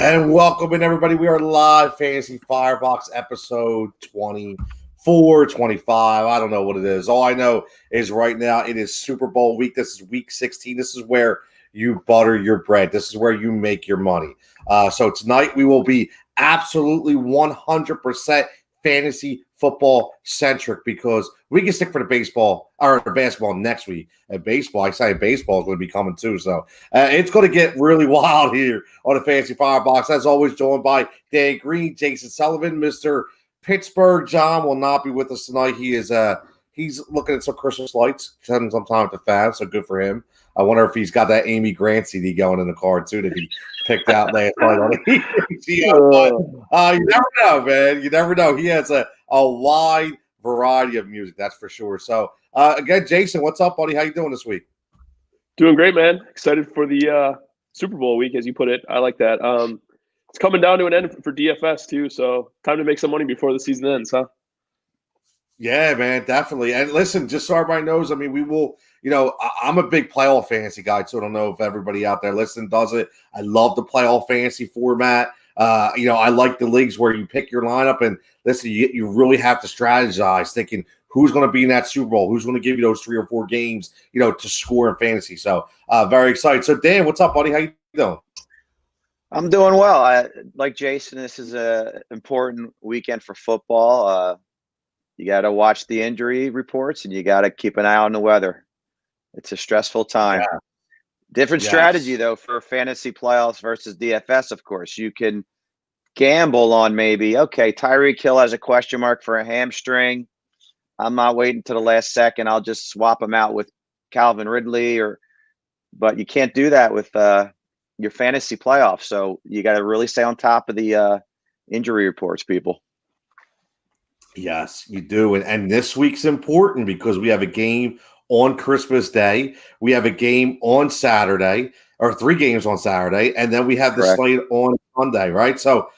And welcome in, everybody. We are live, Fantasy Firebox, episode 24, 25. I don't know what it is. All I know is right now it is Super Bowl week. This is week 16. This is where you butter your bread. This is where you make your money. So tonight we will be absolutely 100% fantasy football centric because we can stick for the baseball or the basketball next week. And baseball, I say baseball is going to be coming too. So it's going to get really wild here on the Fantasy Firebox. As always, joined by Dan Green, Jason Sullivan, Mr. Pittsburgh. John will not be with us tonight. He is he's looking at some Christmas lights, spending some time with the fans, so good for him. I wonder if he's got that Amy Grant CD going in the car too that he picked out last night on the you never know, man. You never know. He has a wide variety of music, that's for sure. So again, Jason, what's up, buddy? How you doing this week? Doing great, man. Excited for the Super Bowl week, as you put it. I like that. It's coming down to an end for DFS too, so time to make some money before the season ends, huh? Yeah, man, definitely. And listen, just so everybody knows, I mean, we will, I'm a big playoff fantasy guy, so I don't know if everybody out there listening does it. I love the playoff fantasy format. I like the leagues where you pick your lineup and listen, you really have to strategize thinking who's going to be in that Super Bowl, who's going to give you those 3 or 4 games, to score in fantasy. So very excited. So Dan, what's up, buddy? How you doing? I'm doing well. Like Jason, this is an important weekend for football. You got to watch the injury reports and you got to keep an eye on the weather. It's a stressful time. Yeah. Different strategy, though, for fantasy playoffs versus DFS, of course. You can gamble on maybe, okay, Tyreek Hill has a question mark for a hamstring. I'm not waiting to the last second. I'll just swap him out with Calvin Ridley. But you can't do that with your fantasy playoffs. So you got to really stay on top of the injury reports, people. Yes, you do. And this week's important because we have a game on Christmas Day. We have a game on Saturday, or 3 games on Saturday, and then we have the slate on Sunday, right? So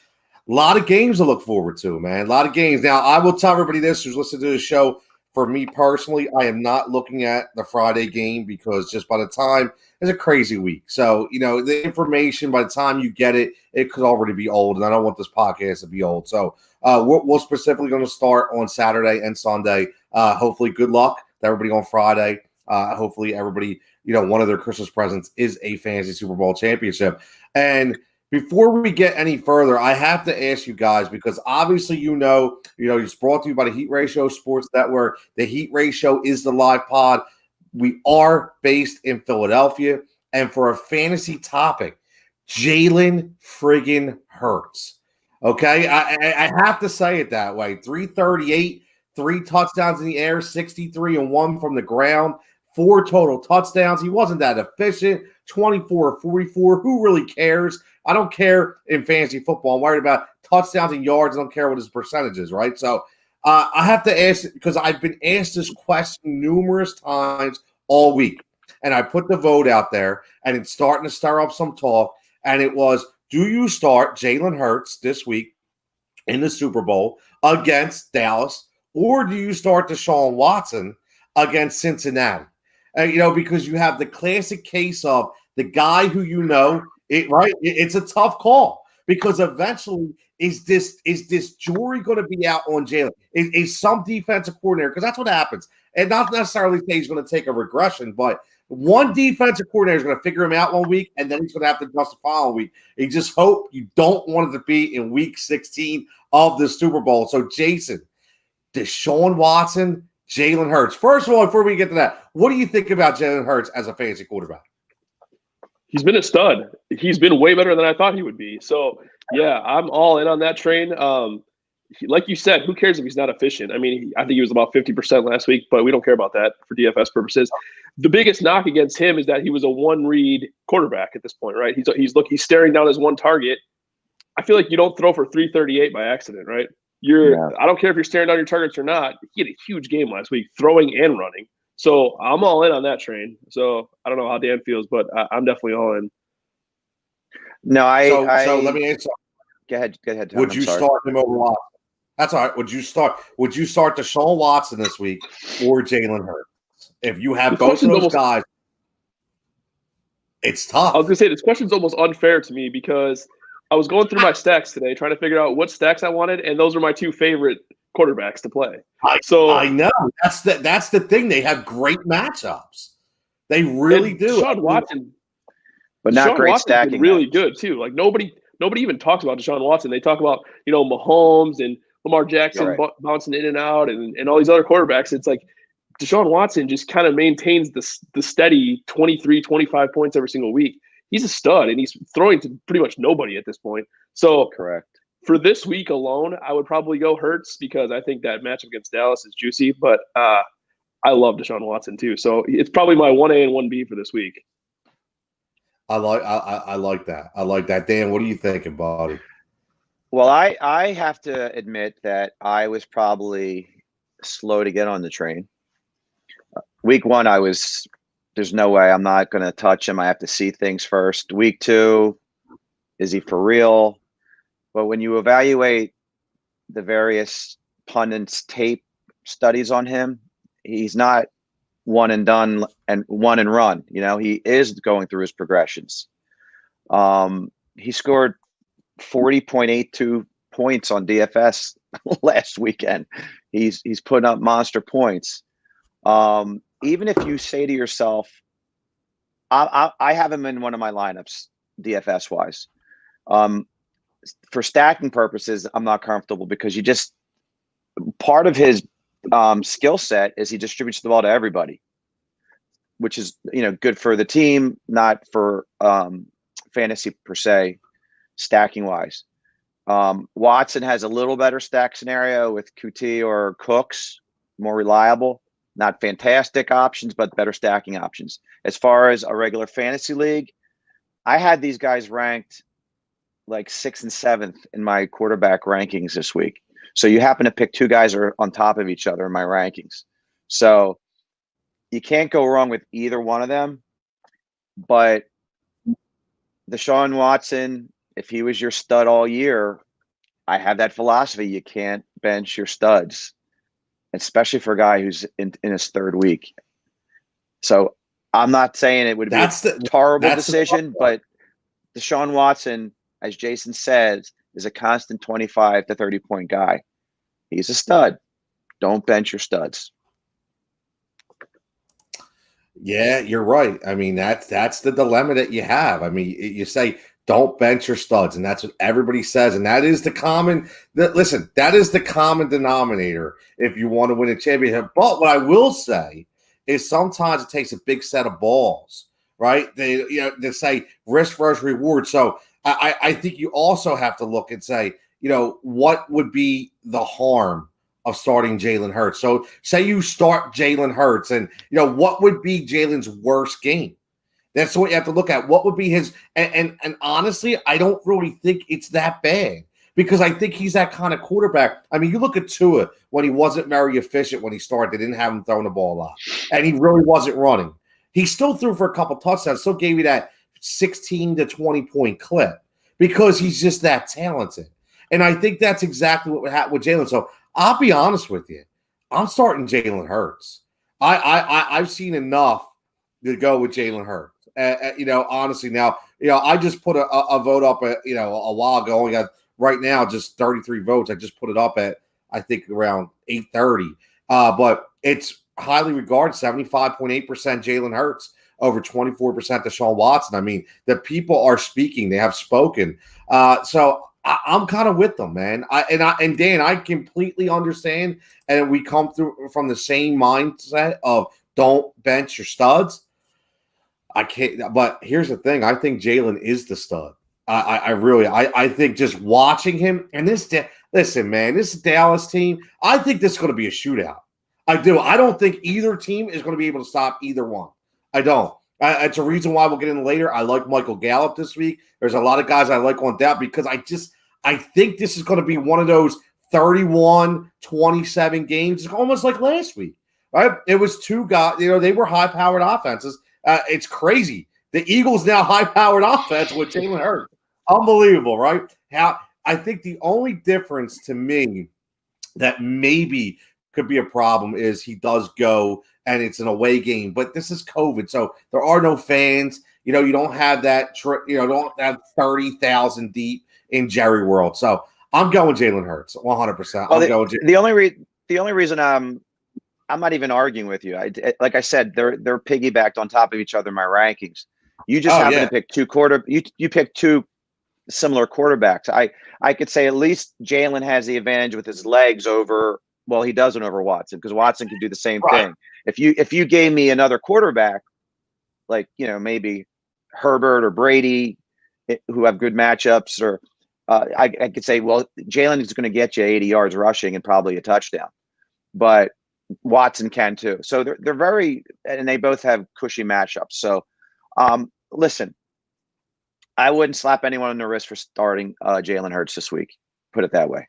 a lot of games to look forward to, man. A lot of games. Now, I will tell everybody this who's listening to the show. For me personally, I am not looking at the Friday game because just by the time it's a crazy week. So, the information, by the time you get it, it could already be old, and I don't want this podcast to be old. So we're specifically going to start on Saturday and Sunday. Hopefully, good luck to everybody on Friday. Hopefully, everybody, one of their Christmas presents is a fantasy Super Bowl championship. And before we get any further, I have to ask you guys, because obviously, it's brought to you by the Heat Ratio Sports Network. The Heat Ratio is the live pod. We are based in Philadelphia. And for a fantasy topic, Jalen friggin' Hurts. Okay? I have to say it that way. 338, 3 touchdowns in the air, 63 and 1 from the ground, 4 total touchdowns. He wasn't that efficient. 24 44. Who really cares? I don't care in fantasy football. I'm worried about touchdowns and yards. I don't care what his percentage is, right? So I have to ask, because I've been asked this question numerous times all week. And I put the vote out there, and it's starting to stir up some talk. And it was, do you start Jalen Hurts this week in the Super Bowl against Dallas, or do you start Deshaun Watson against Cincinnati? Because you have the classic case of the guy who it's a tough call because eventually is this jury going to be out on Jalen? Is some defensive coordinator, because that's what happens, and not necessarily say he's going to take a regression, but one defensive coordinator is going to figure him out one week, and then he's going to have to adjust the following week. You just hope you don't want it to be in week 16 of the Super Bowl. So, Jason, Deshaun Watson, Jalen Hurts. First of all, before we get to that, what do you think about Jalen Hurts as a fantasy quarterback? He's been a stud. He's been way better than I thought he would be. So, yeah, I'm all in on that train. Like you said, who cares if he's not efficient? I mean, I think he was about 50% last week, but we don't care about that for DFS purposes. The biggest knock against him is that he was a one-read quarterback at this point, right? He's staring down his one target. I feel like you don't throw for 338 by accident, right? I don't care if you're staring down your targets or not. He had a huge game last week, throwing and running. So I'm all in on that train. So I don't know how Dan feels, but I'm definitely all in. No, So let me answer. Go ahead, Tom. Would you start him over Watson? That's all right. Would you start Deshaun Watson this week or Jalen Hurts? If you have both of those guys, it's tough. I was going to say, this question's almost unfair to me because I was going through my stacks today trying to figure out what stacks I wanted, and those are my two favorite quarterbacks to play. I know. That's the thing. They have great matchups. They really do. Deshaun Watson. But not Deshaun great Watson's stacking. Been really good, too. Like, nobody even talks about Deshaun Watson. They talk about, Mahomes and Lamar Jackson bouncing in and out and all these other quarterbacks. It's like Deshaun Watson just kind of maintains the steady 23, 25 points every single week. He's a stud, and he's throwing to pretty much nobody at this point. So correct. For this week alone, I would probably go Hurts because I think that matchup against Dallas is juicy. But I love Deshaun Watson too, so it's probably my 1A and 1B for this week. I like that. I like that. Dan, what are you thinking, buddy? Well, I have to admit that I was probably slow to get on the train. Week 1, there's no way I'm not going to touch him. I have to see things first. Week 2, is he for real? But when you evaluate the various pundits' tape studies on him, he's not one and done and one and run. He is going through his progressions. He scored 40.82 points on DFS last weekend. He's putting up monster points. Even if you say to yourself, I have him in one of my lineups, DFS wise. For stacking purposes, I'm not comfortable because part of his skill set is he distributes the ball to everybody, which is good for the team, not for fantasy per se, stacking wise. Watson has a little better stack scenario with QT or Cooks, more reliable, not fantastic options, but better stacking options. As far as a regular fantasy league, I had these guys ranked like 6th and 7th in my quarterback rankings this week. So you happen to pick two guys are on top of each other in my rankings. So you can't go wrong with either one of them. But Deshaun Watson, if he was your stud all year, I have that philosophy. You can't bench your studs, especially for a guy who's in his 3rd week. So I'm not saying it would be a horrible decision, but Deshaun Watson, as Jason says, is a constant 25 to 30 point guy. He's a stud. Don't bench your studs. Yeah, you're right. I mean, that's the dilemma that you have. I mean, you say don't bench your studs, and that's what everybody says, and that is the common. That is the common denominator if you want to win a championship. But what I will say is sometimes it takes a big set of balls, right? They say risk versus reward. So I think you also have to look and say, what would be the harm of starting Jalen Hurts? So say you start Jalen Hurts and, what would be Jalen's worst game? That's what you have to look at. What would be his – and honestly, I don't really think it's that bad because I think he's that kind of quarterback. I mean, you look at Tua when he wasn't very efficient when he started. They didn't have him throwing the ball a lot, and he really wasn't running. He still threw for a couple touchdowns, still gave you that 16 to 20-point clip because he's just that talented. And I think that's exactly what would happen with Jalen. So I'll be honest with you. I'm starting Jalen Hurts. I've seen enough to go with Jalen Hurts. Honestly, now I just put a vote up at, a while ago. Only got right now just 33 votes. I just put it up at, I think, around 8:30. But it's highly regarded, 75.8% Jalen Hurts over 24% Deshaun Watson. I mean, the people are speaking. They have spoken. So I'm kind of with them, man. And Dan, I completely understand. And we come through from the same mindset of don't bench your studs. I can't. But here's the thing. I think Jalen is the stud. I think just watching him and listen, man, this Dallas team, I think this is going to be a shootout. I do. I don't think either team is going to be able to stop either one. I don't. It's a reason why we'll get in later. I like Michael Gallup this week. There's a lot of guys I like on that because I think this is going to be one of those 31-27 games. It's almost like last week, right? It was two guys, they were high-powered offenses. It's crazy. The Eagles now high-powered offense with Jalen Hurts. Unbelievable, right? I think the only difference to me that maybe could be a problem is he does go and it's an away game, but this is COVID, so there are no fans. You don't have that. Don't have 30,000 deep in Jerry World. So I'm going Jalen Hurts 100%. Well, the only reason I'm not even arguing with you. Like I said, they're piggybacked on top of each other in my rankings. You just happen to pick you picked two similar quarterbacks. I could say at least Jalen has the advantage with his legs over. Well, he doesn't over Watson because Watson can do the same thing. If you gave me another quarterback, like maybe Herbert or Brady, who have good matchups, or I could say, well, Jalen is going to get you 80 yards rushing and probably a touchdown, but Watson can too. So they're very, and they both have cushy matchups. So listen, I wouldn't slap anyone on the wrist for starting Jalen Hurts this week. Put it that way.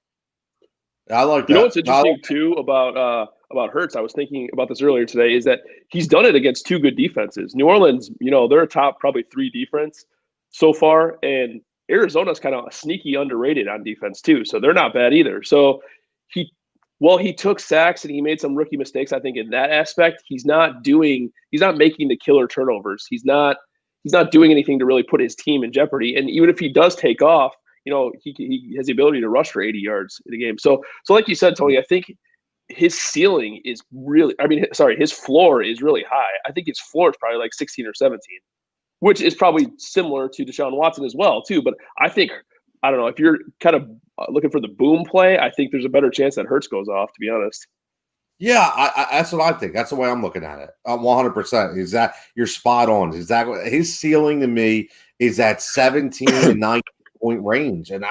I like that. You know what's interesting too about Hurts? I was thinking about this earlier today. Is that he's done it against two good defenses. New Orleans, they're a top probably 3 defense so far, and Arizona's kind of sneaky underrated on defense too. So they're not bad either. So he took sacks and he made some rookie mistakes. I think in that aspect, he's not making the killer turnovers. He's not doing anything to really put his team in jeopardy. And even if he does take off, he has the ability to rush for 80 yards in a game. So like you said, Tony, I think his ceiling is his floor is really high. I think his floor is probably like 16 or 17, which is probably similar to Deshaun Watson as well, too. But I think, I don't know, if you're kind of looking for the boom play, I think there's a better chance that Hurts goes off, to be honest. Yeah, that's what I think. That's the way I'm looking at it. 100%. Is that you're spot on? Exactly. His ceiling to me is at 17 to 19 point range, and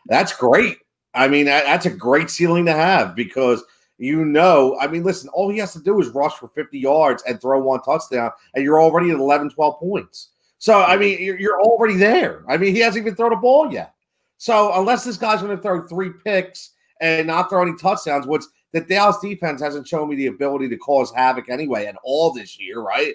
that's great. I mean, that's a great ceiling to have because listen, all he has to do is rush for 50 yards and throw 1 touchdown, and you're already at 11, 12 points. So I mean, you're already there. I mean, he hasn't even thrown a ball yet. So unless this guy's going to throw 3 picks and not throw any touchdowns, which the Dallas defense hasn't shown me the ability to cause havoc anyway at all this year, right?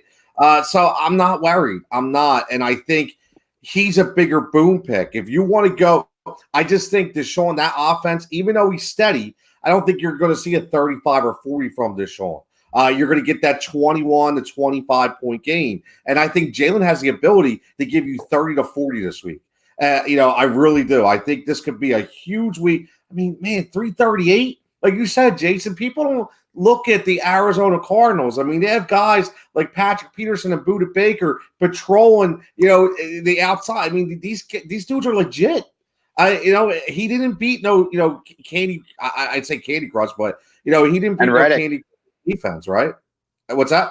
So I'm not worried. I'm not, and I think he's a bigger boom pick. If you want to go, I just think Deshaun, that offense, even though he's steady, I don't think you're going to see a 35 or 40 from Deshaun. You're going to get that 21 to 25 point game. And I think Jalen has the ability to give you 30 to 40 this week. I really do. I think this could be a huge week. I mean, man, 338. Like you said, Jason, people don't look at the Arizona Cardinals. I mean, they have guys like Patrick Peterson and Budda Baker patrolling, the outside. I mean, these dudes are legit. He didn't beat Candy. I'd say Candy Crush, but he didn't beat no Candy defense, right? What's that?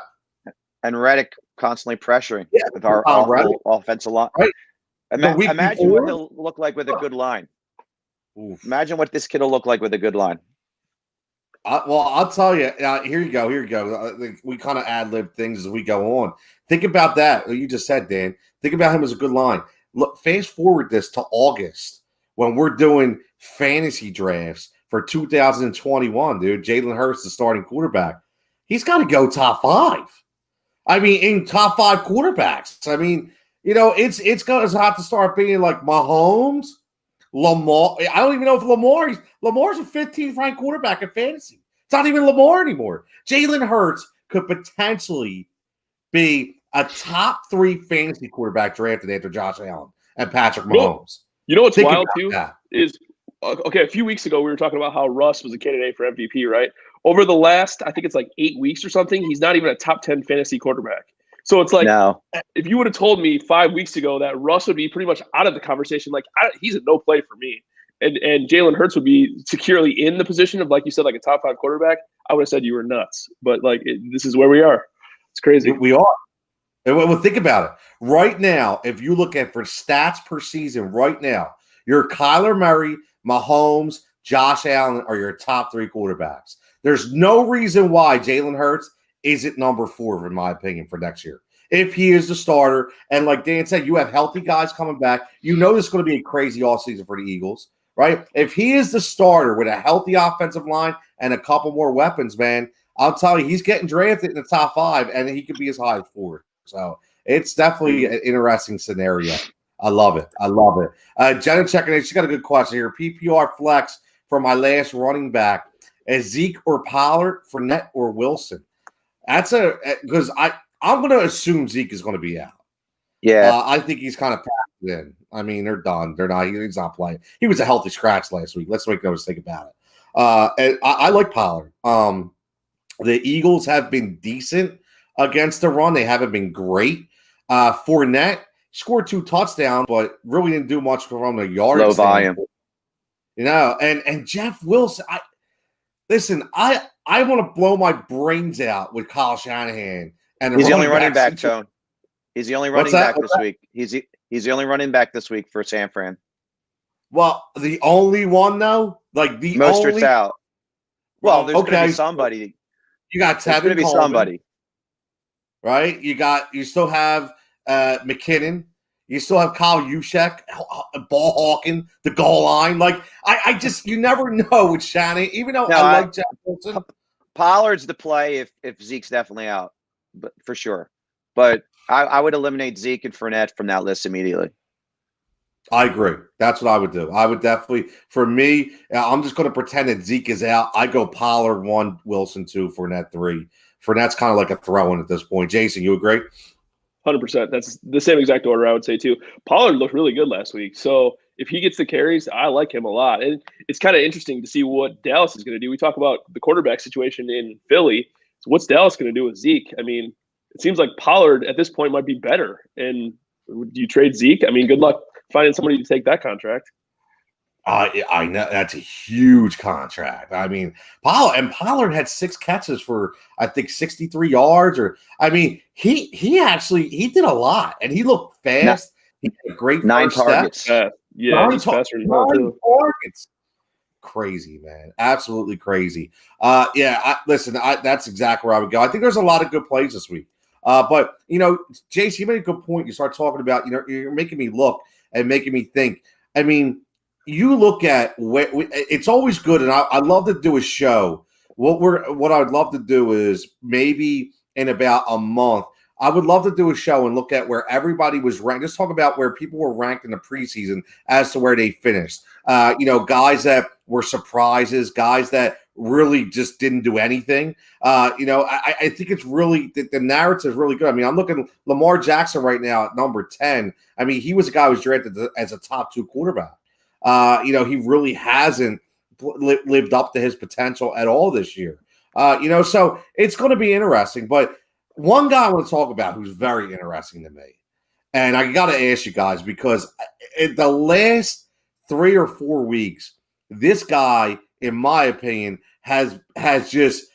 And Reddick constantly pressuring with our offensive line. Right. Imagine what he'll look like with a good line. Oof. Imagine what this kid will look like with a good line. I'll tell you. Here you go. We kind of ad-lib things as we go on. Think about that. You just said, Dan. Think about him as a good line. Look, fast forward this to August when we're doing fantasy drafts for 2021, dude. Jalen Hurts, the starting quarterback. He's got to go top 5. I mean, in top 5 quarterbacks. I mean, it's going to have to start being like Mahomes, Lamar. I don't even know if Lamar's a 15th ranked quarterback in fantasy. It's not even Lamar anymore. Jalen Hurts could potentially be a top 3 fantasy quarterback drafted after Josh Allen and Patrick No. Mahomes. You know what's Think wild about too that. is okay. A few weeks ago, we were talking about how Russ was a candidate for MVP, right? Over the last, I think it's like 8 weeks or something, he's not even a top 10 fantasy quarterback. So it's like, No. if you would have told me 5 weeks ago that Russ would be pretty much out of the conversation, like he's a no play for me, and Jalen Hurts would be securely in the position of, like you said, like a top 5 quarterback, I would have said you were nuts. But like, this is where we are. It's crazy. We are. Well, think about it. Right now, if you look at for stats per season, right now, you're Kyler Murray, Mahomes, Josh Allen are your top 3 quarterbacks. There's no reason why Jalen Hurts isn't number 4, in my opinion, for next year. If he is the starter, and like Dan said, you have healthy guys coming back. You know this is going to be a crazy offseason for the Eagles, right? If he is the starter with a healthy offensive line and a couple more weapons, man, I'll tell you, he's getting drafted in the top 5, and he could be as high as 4. So it's definitely an interesting scenario. I love it. I love it. Jenna checking in. She got a good question here. PPR flex for my last running back. Is Zeke or Pollard, Fournette or Wilson? That's because I'm going to assume Zeke is going to be out. Yeah. I think he's kind of packed in. I mean, they're done. They're not. He's not playing. He was a healthy scratch last week. Let's make no mistake about it. And I like Pollard. The Eagles have been decent against the run. They haven't been great. Fournette scored 2 touchdowns, but really didn't do much from the yard. Low volume. You know, and Jeff Wilson, I want to blow my brains out with Kyle Shanahan. And he's the only running back, Tone. He's the only running back this week. He's the only running back this week for San Fran. Well, the only one though, like the Mostert's only out. Well, there's going to be somebody. You got There's going to be Coleman, somebody, right? You still have McKinnon. You still have Kyle Juszczyk, ball hawking the goal line. Like I just you never know with Shanahan. Even though I like Jeff Wilson, Pollard's the play if Zeke's definitely out, but for sure. But I would eliminate Zeke and Fournette from that list immediately. I agree. That's what I would do. I would definitely, for me, I'm just going to pretend that Zeke is out. I go Pollard 1, Wilson 2, Fournette 3. Fournette's kind of like a throw-in at this point. Jason, you agree? 100%. That's the same exact order I would say too. Pollard looked really good last week. So if he gets the carries, I like him a lot. And it's kind of interesting to see what Dallas is going to do. We talk about the quarterback situation in Philly. So what's Dallas going to do with Zeke? I mean, it seems like Pollard at this point might be better. And do you trade Zeke? I mean, good luck finding somebody to take that contract. I know that's a huge contract. I mean, Pollard had 6 catches for I think 63 yards. Or I mean, he did a lot, and he looked fast. He had a great 9 targets. Yeah, he's faster than 9 targets. Crazy, man, absolutely crazy. That's exactly where I would go. I think there's a lot of good plays this week. But you know, Jason, you made a good point. You start talking about, you know, you're making me look and making me think. I mean, you look at it's always good, and I love to do a show. What I'd love to do is maybe in about a month, I would love to do a show and look at where everybody was ranked. Just talk about where people were ranked in the preseason as to where they finished. You know, guys that were surprises, guys that really just didn't do anything. You know, I think it's really the narrative is really good. I mean, I'm looking at Lamar Jackson right now at number 10. I mean, he was a guy who was drafted as a top 2 quarterback. You know, he really hasn't lived up to his potential at all this year. You know, so it's going to be interesting. But one guy I want to talk about who's very interesting to me, and I got to ask you guys, because in the last 3 or 4 weeks, this guy, in my opinion, has just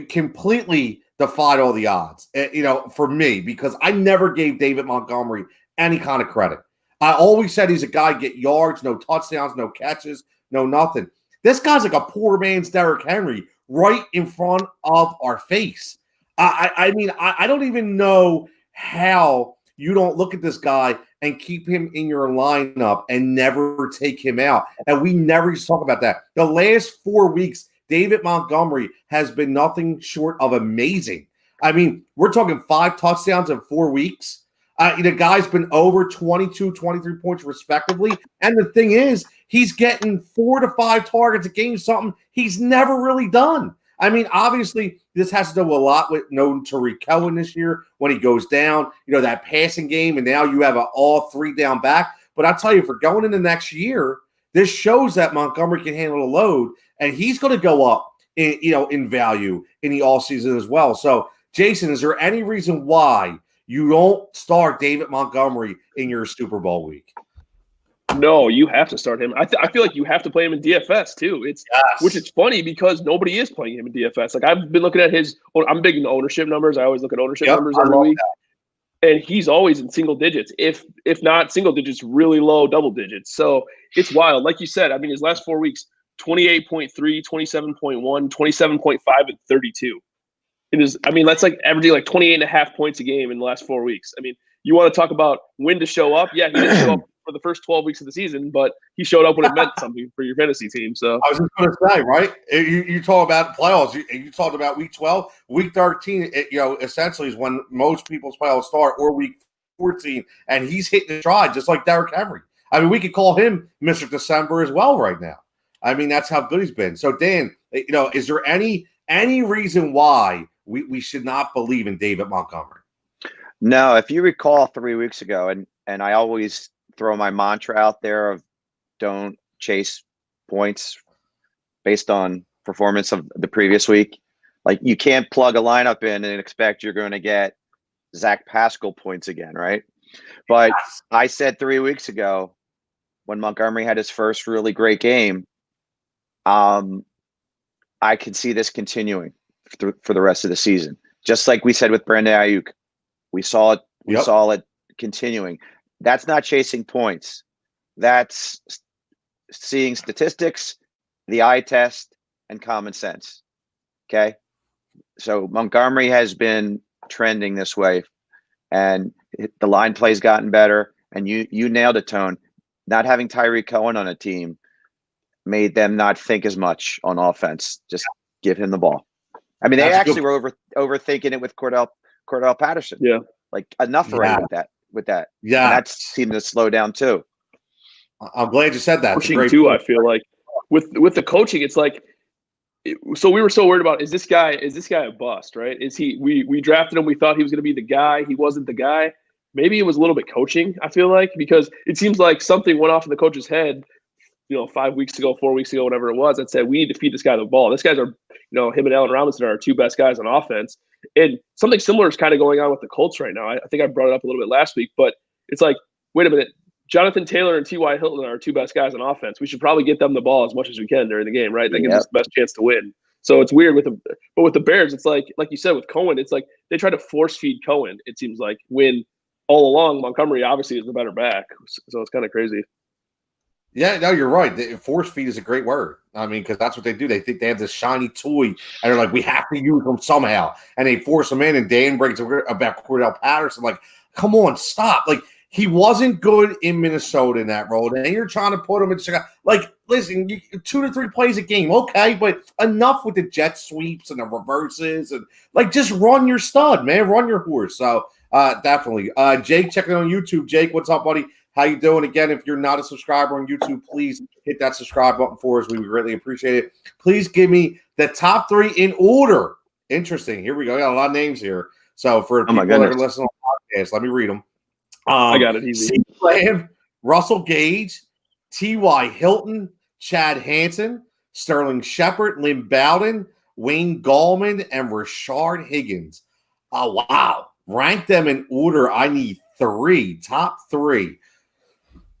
completely defied all the odds. You know, for me, because I never gave David Montgomery any kind of credit. I always said he's a guy get yards, no touchdowns, no catches, no nothing. This guy's like a poor man's Derrick Henry right in front of our face. I mean, I don't even know how you don't look at this guy and keep him in your lineup and never take him out. And we never used to talk about that. The last 4 weeks, David Montgomery has been nothing short of amazing. I mean, we're talking 5 touchdowns in 4 weeks. The guy's been over 22, 23 points respectively. And the thing is, he's getting 4 to 5 targets a game, something he's never really done. I mean, obviously, this has to do a lot with no Tariq Cohen this year when he goes down, that passing game, and now you have an all 3 down back. But I'll tell you, for going into next year, this shows that Montgomery can handle the load, and he's going to go up in value in the all season as well. So, Jason, is there any reason why you don't start David Montgomery in your Super Bowl week? No, you have to start him. I feel like you have to play him in DFS too. Which is funny because nobody is playing him in DFS. Like I've been looking at I'm big into ownership numbers. I always look at ownership numbers every week. And he's always in single digits, if not single digits, really low double digits. So it's wild. Like you said, I mean, his last 4 weeks, 28.3, 27.1, 27.5, and 32. That's like averaging like 28.5 points a game in the last 4 weeks. I mean, you want to talk about when to show up? Yeah, he didn't show up for the first 12 weeks of the season, but he showed up when it meant something for your fantasy team. So I was just going to say, right? You talk about playoffs. You talked about week 12, week 13. Essentially is when most people's playoffs start, or week 14, and he's hitting the stride just like Derrick Henry. I mean, we could call him Mr. December as well right now. I mean, that's how good he's been. So, Dan, is there any reason why we should not believe in David Montgomery? No, if you recall 3 weeks ago, and I always throw my mantra out there of don't chase points based on performance of the previous week. Like you can't plug a lineup in and expect you're going to get Zach Pascal points again, right? But I said 3 weeks ago when Montgomery had his first really great game, I could see this continuing for the rest of the season. Just like we said with Brandon Ayuk, we saw it. We saw it continuing. That's not chasing points. That's seeing statistics, the eye test, and common sense. Okay? So Montgomery has been trending this way, and the line play's gotten better, and you nailed it, Tone. Not having Tyreek Cohen on a team made them not think as much on offense. Just give him the ball. I mean, they actually were overthinking it with Cordell Patterson. Yeah. Like enough already with that. Yeah. And that seemed to slow down too. I'm glad you said that. Coaching too, I feel like. With the coaching, it's like, so we were so worried about, is this guy a bust, right? We drafted him, we thought he was going to be the guy. He wasn't the guy. Maybe it was a little bit coaching, I feel like, because it seems like something went off in the coach's head, 5 weeks ago, 4 weeks ago, whatever it was, that said, we need to feed this guy the ball. This guy's him and Allen Robinson are our two best guys on offense. And something similar is kind of going on with the Colts right now. I think I brought it up a little bit last week, but it's like, wait a minute, Jonathan Taylor and T.Y. Hilton are our two best guys on offense. We should probably get them the ball as much as we can during the game, right? That gives us the best chance to win. So it's weird but with the Bears, it's like you said with Cohen, it's like they try to force feed Cohen, it seems like, when all along Montgomery obviously is the better back. So it's kind of crazy. Yeah, no, you're right. Force feed is a great word. I mean, because that's what they do. They think they have this shiny toy, and they're like, we have to use them somehow. And they force them in, and Dan brings about Cordell Patterson. Like, come on, stop. Like, he wasn't good in Minnesota in that role. And you're trying to put him in Chicago. Like, listen, 2 to 3 plays a game, okay, but enough with the jet sweeps and the reverses. And, like, just run your stud, man. Run your horse. So, definitely. Jake, checking on YouTube. Jake, what's up, buddy? How you doing? Again, if you're not a subscriber on YouTube, please hit that subscribe button for us. We would greatly appreciate it. Please give me the top 3 in order. Interesting. Here we go. I got a lot of names here. So for people that are listening on podcasts, let me read them. I got it easy. CeeDee Lamb, Russell Gage, T.Y. Hilton, Chad Hansen, Sterling Shepard, Lynn Bowden, Wayne Gallman, and Rashard Higgins. Oh, wow. Rank them in order. I need 3. Top 3.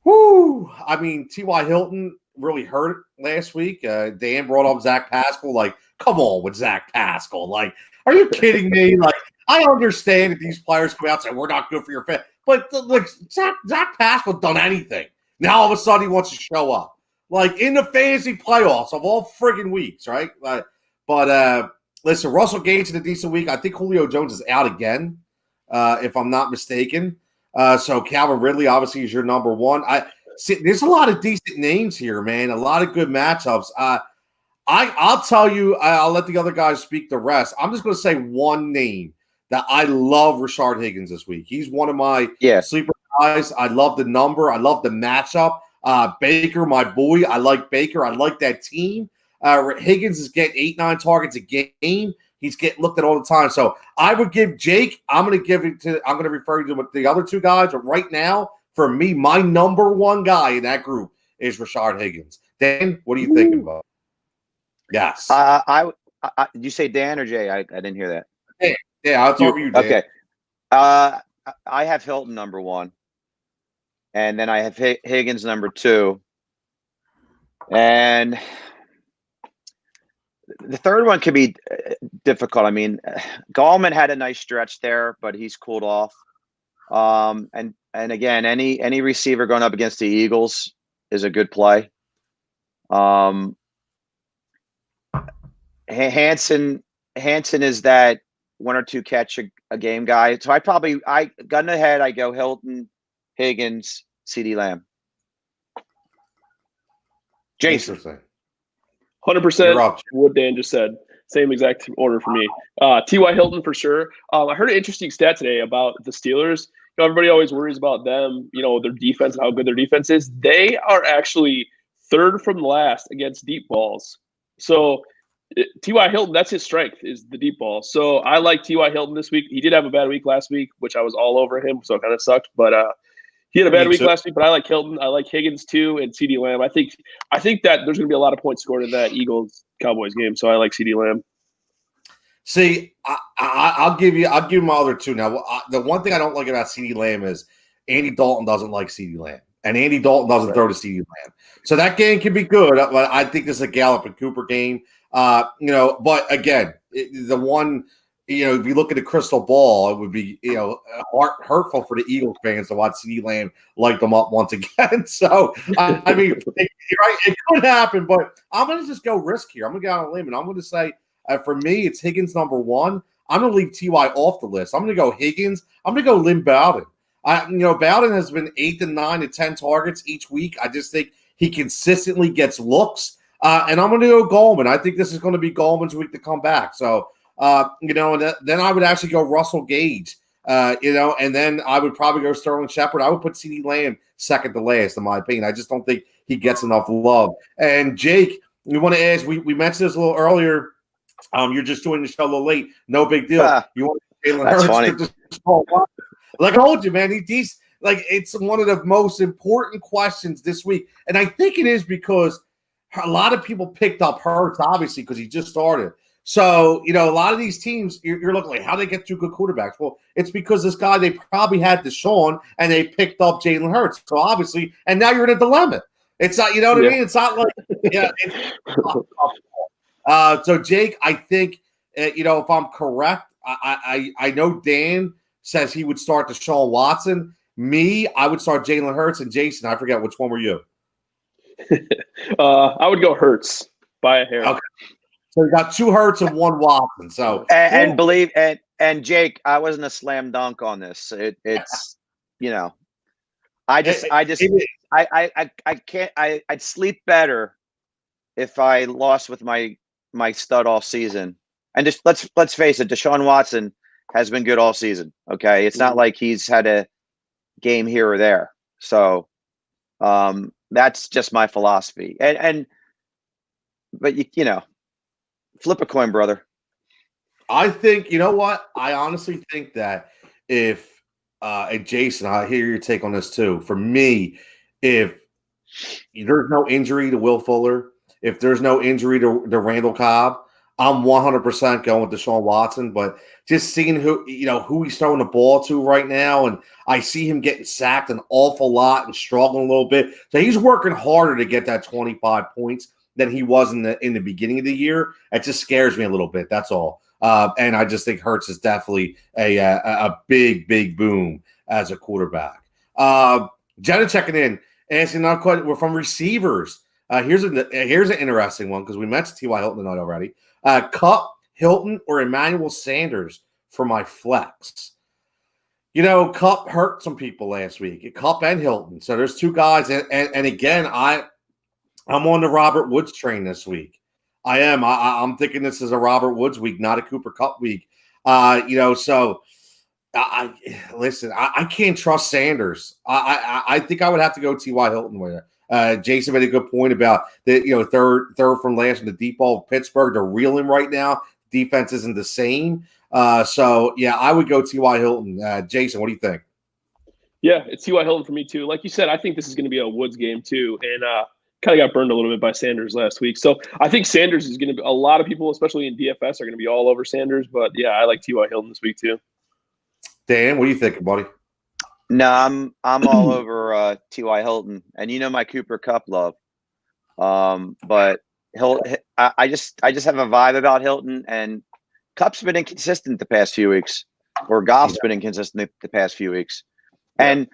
Whoo! I mean, T.Y. Hilton really hurt last week. Dan brought up Zach Pascal. Like, come on with Zach Pascal. Like, are you kidding me? Like, I understand that these players come out and say, we're not good for your fit. But, like, Zach Pascal done anything. Now, all of a sudden, he wants to show up. Like, in the fantasy playoffs of all friggin' weeks, right? But listen, Russell Gage had a decent week. I think Julio Jones is out again, if I'm not mistaken. So Calvin Ridley obviously is your number 1. There's a lot of decent names here, man. A lot of good matchups. I'll tell you, I'll let the other guys speak the rest. I'm just going to say one name that I love, Rashard Higgins this week. He's one of my sleeper guys. I love the number. I love the matchup. Baker, my boy. I like Baker. I like that team. Higgins is getting 8-9 targets a game. He's getting looked at all the time. So I would give Jake. I'm going to refer you to the other two guys. But right now, for me, my number one guy in that group is Rashard Higgins. Dan, what are you thinking about? Yes. You say Dan or Jay? I didn't hear that. Yeah, I'll talk to you, Dan. Okay. I have Hilton number one, and then I have Higgins number two, and the third one could be difficult. I mean, Gallman had a nice stretch there, but he's cooled off. And again, any receiver going up against the Eagles is a good play. Hanson is that one or two catch a game guy. So I gun ahead. I go Hilton, Higgins, CeeDee Lamb. Jason. 100% what Dan just said. Same exact order for me. T.Y. Hilton for sure. I heard an interesting stat today about the Steelers. Everybody always worries about them, their defense and how good their defense is. They are actually third from last against deep balls. So T.Y. Hilton, that's his strength, is the deep ball. So I like T.Y. Hilton this week. He did have a bad week last week, which I was all over him, so it kind of sucked. But he had a bad week last week, but I like Hilton. I like Higgins too, and CeeDee Lamb. I think that there's going to be a lot of points scored in that Eagles-Cowboys game, so I like CeeDee Lamb. See, I'll give you my other two. Now, the one thing I don't like about CeeDee Lamb is Andy Dalton doesn't like CeeDee Lamb, and Andy Dalton doesn't throw to CeeDee Lamb. So that game can be good, but I think this is a Gallup and Cooper game. But again, the one, if you look at the crystal ball, it would be, hurtful for the Eagles fans to watch CeeDee Lamb light them up once again. So, I mean, it could happen, but I'm going to just go risk here. I'm going to go on a limb, and I'm going to say, for me, it's Higgins number one. I'm going to leave T.Y. off the list. I'm going to go Higgins. I'm going to go Lynn Bowden. Bowden has been 8 to 9 to 10 targets each week. I just think he consistently gets looks. And I'm going to go Gallman. I think this is going to be Gallman's week to come back. So, and then I would actually go Russell Gage, and then I would probably go Sterling Shepard. I would put CeeDee Lamb second to last, in my opinion. I just don't think he gets enough love. And Jake, we want to ask, we mentioned this a little earlier. You're just doing the show a little late. No big deal. You want Jalen Hurts? That's funny. Like I told you, man, he's like, it's one of the most important questions this week. And I think it is because a lot of people picked up Hurts, obviously, because he just started. So, a lot of these teams, you're looking like, how they get two good quarterbacks? Well, it's because this guy, they probably had Deshaun, and they picked up Jalen Hurts. So, obviously, and now you're in a dilemma. It's not, what I mean? It's not like, so, Jake, I think, if I'm correct, I know Dan says he would start Deshaun Watson. Me, I would start Jalen Hurts. And Jason, I forget, which one were you? I would go Hurts by a hair. Okay. So we got two Hurts and one Watson. So and Jake, I wasn't a slam dunk on this. It's I'd sleep better if I lost with my stud all season. And just let's face it, Deshaun Watson has been good all season. Okay, it's not like he's had a game here or there. So that's just my philosophy. But flip a coin, brother. I think, you know what? I honestly think that if and Jason, I hear your take on this too. For me, if there's no injury to Will Fuller, if there's no injury to Randall Cobb, I'm 100% going with Deshaun Watson. But just seeing who he's throwing the ball to right now, and I see him getting sacked an awful lot and struggling a little bit. So he's working harder to get that 25 points than he was in the beginning of the year. It just scares me a little bit. That's all. And I just think Hurts is definitely a big, big boom as a quarterback. Jenna checking in, asking not quite. We're from receivers. Here's an interesting one because we mentioned T.Y. Hilton tonight already. Cup, Hilton, or Emmanuel Sanders for my flex. Cup hurt some people last week. Cup and Hilton. So there's two guys. And again, I'm on the Robert Woods train this week. I am. I'm thinking this is a Robert Woods week, not a Cooper Kupp week. So listen, I can't trust Sanders. I think I would have to go T.Y. Hilton with it. Jason made a good point about the third from last in the deep ball of Pittsburgh. They're reeling right now. Defense isn't the same. So yeah, I would go T.Y. Hilton. Jason, what do you think? Yeah, it's T.Y. Hilton for me too. Like you said, I think this is going to be a Woods game too, and kind of got burned a little bit by Sanders last week. So I think Sanders is going to be, a lot of people, especially in DFS, are going to be all over Sanders. But yeah, I like T.Y. Hilton this week too. Dan, what do you think, buddy? No, I'm all over T.Y. Hilton, and my Cooper Kupp love. But I just have a vibe about Hilton, and Kupp's been inconsistent the past few weeks, or Goff's been inconsistent the past few weeks. Yeah. And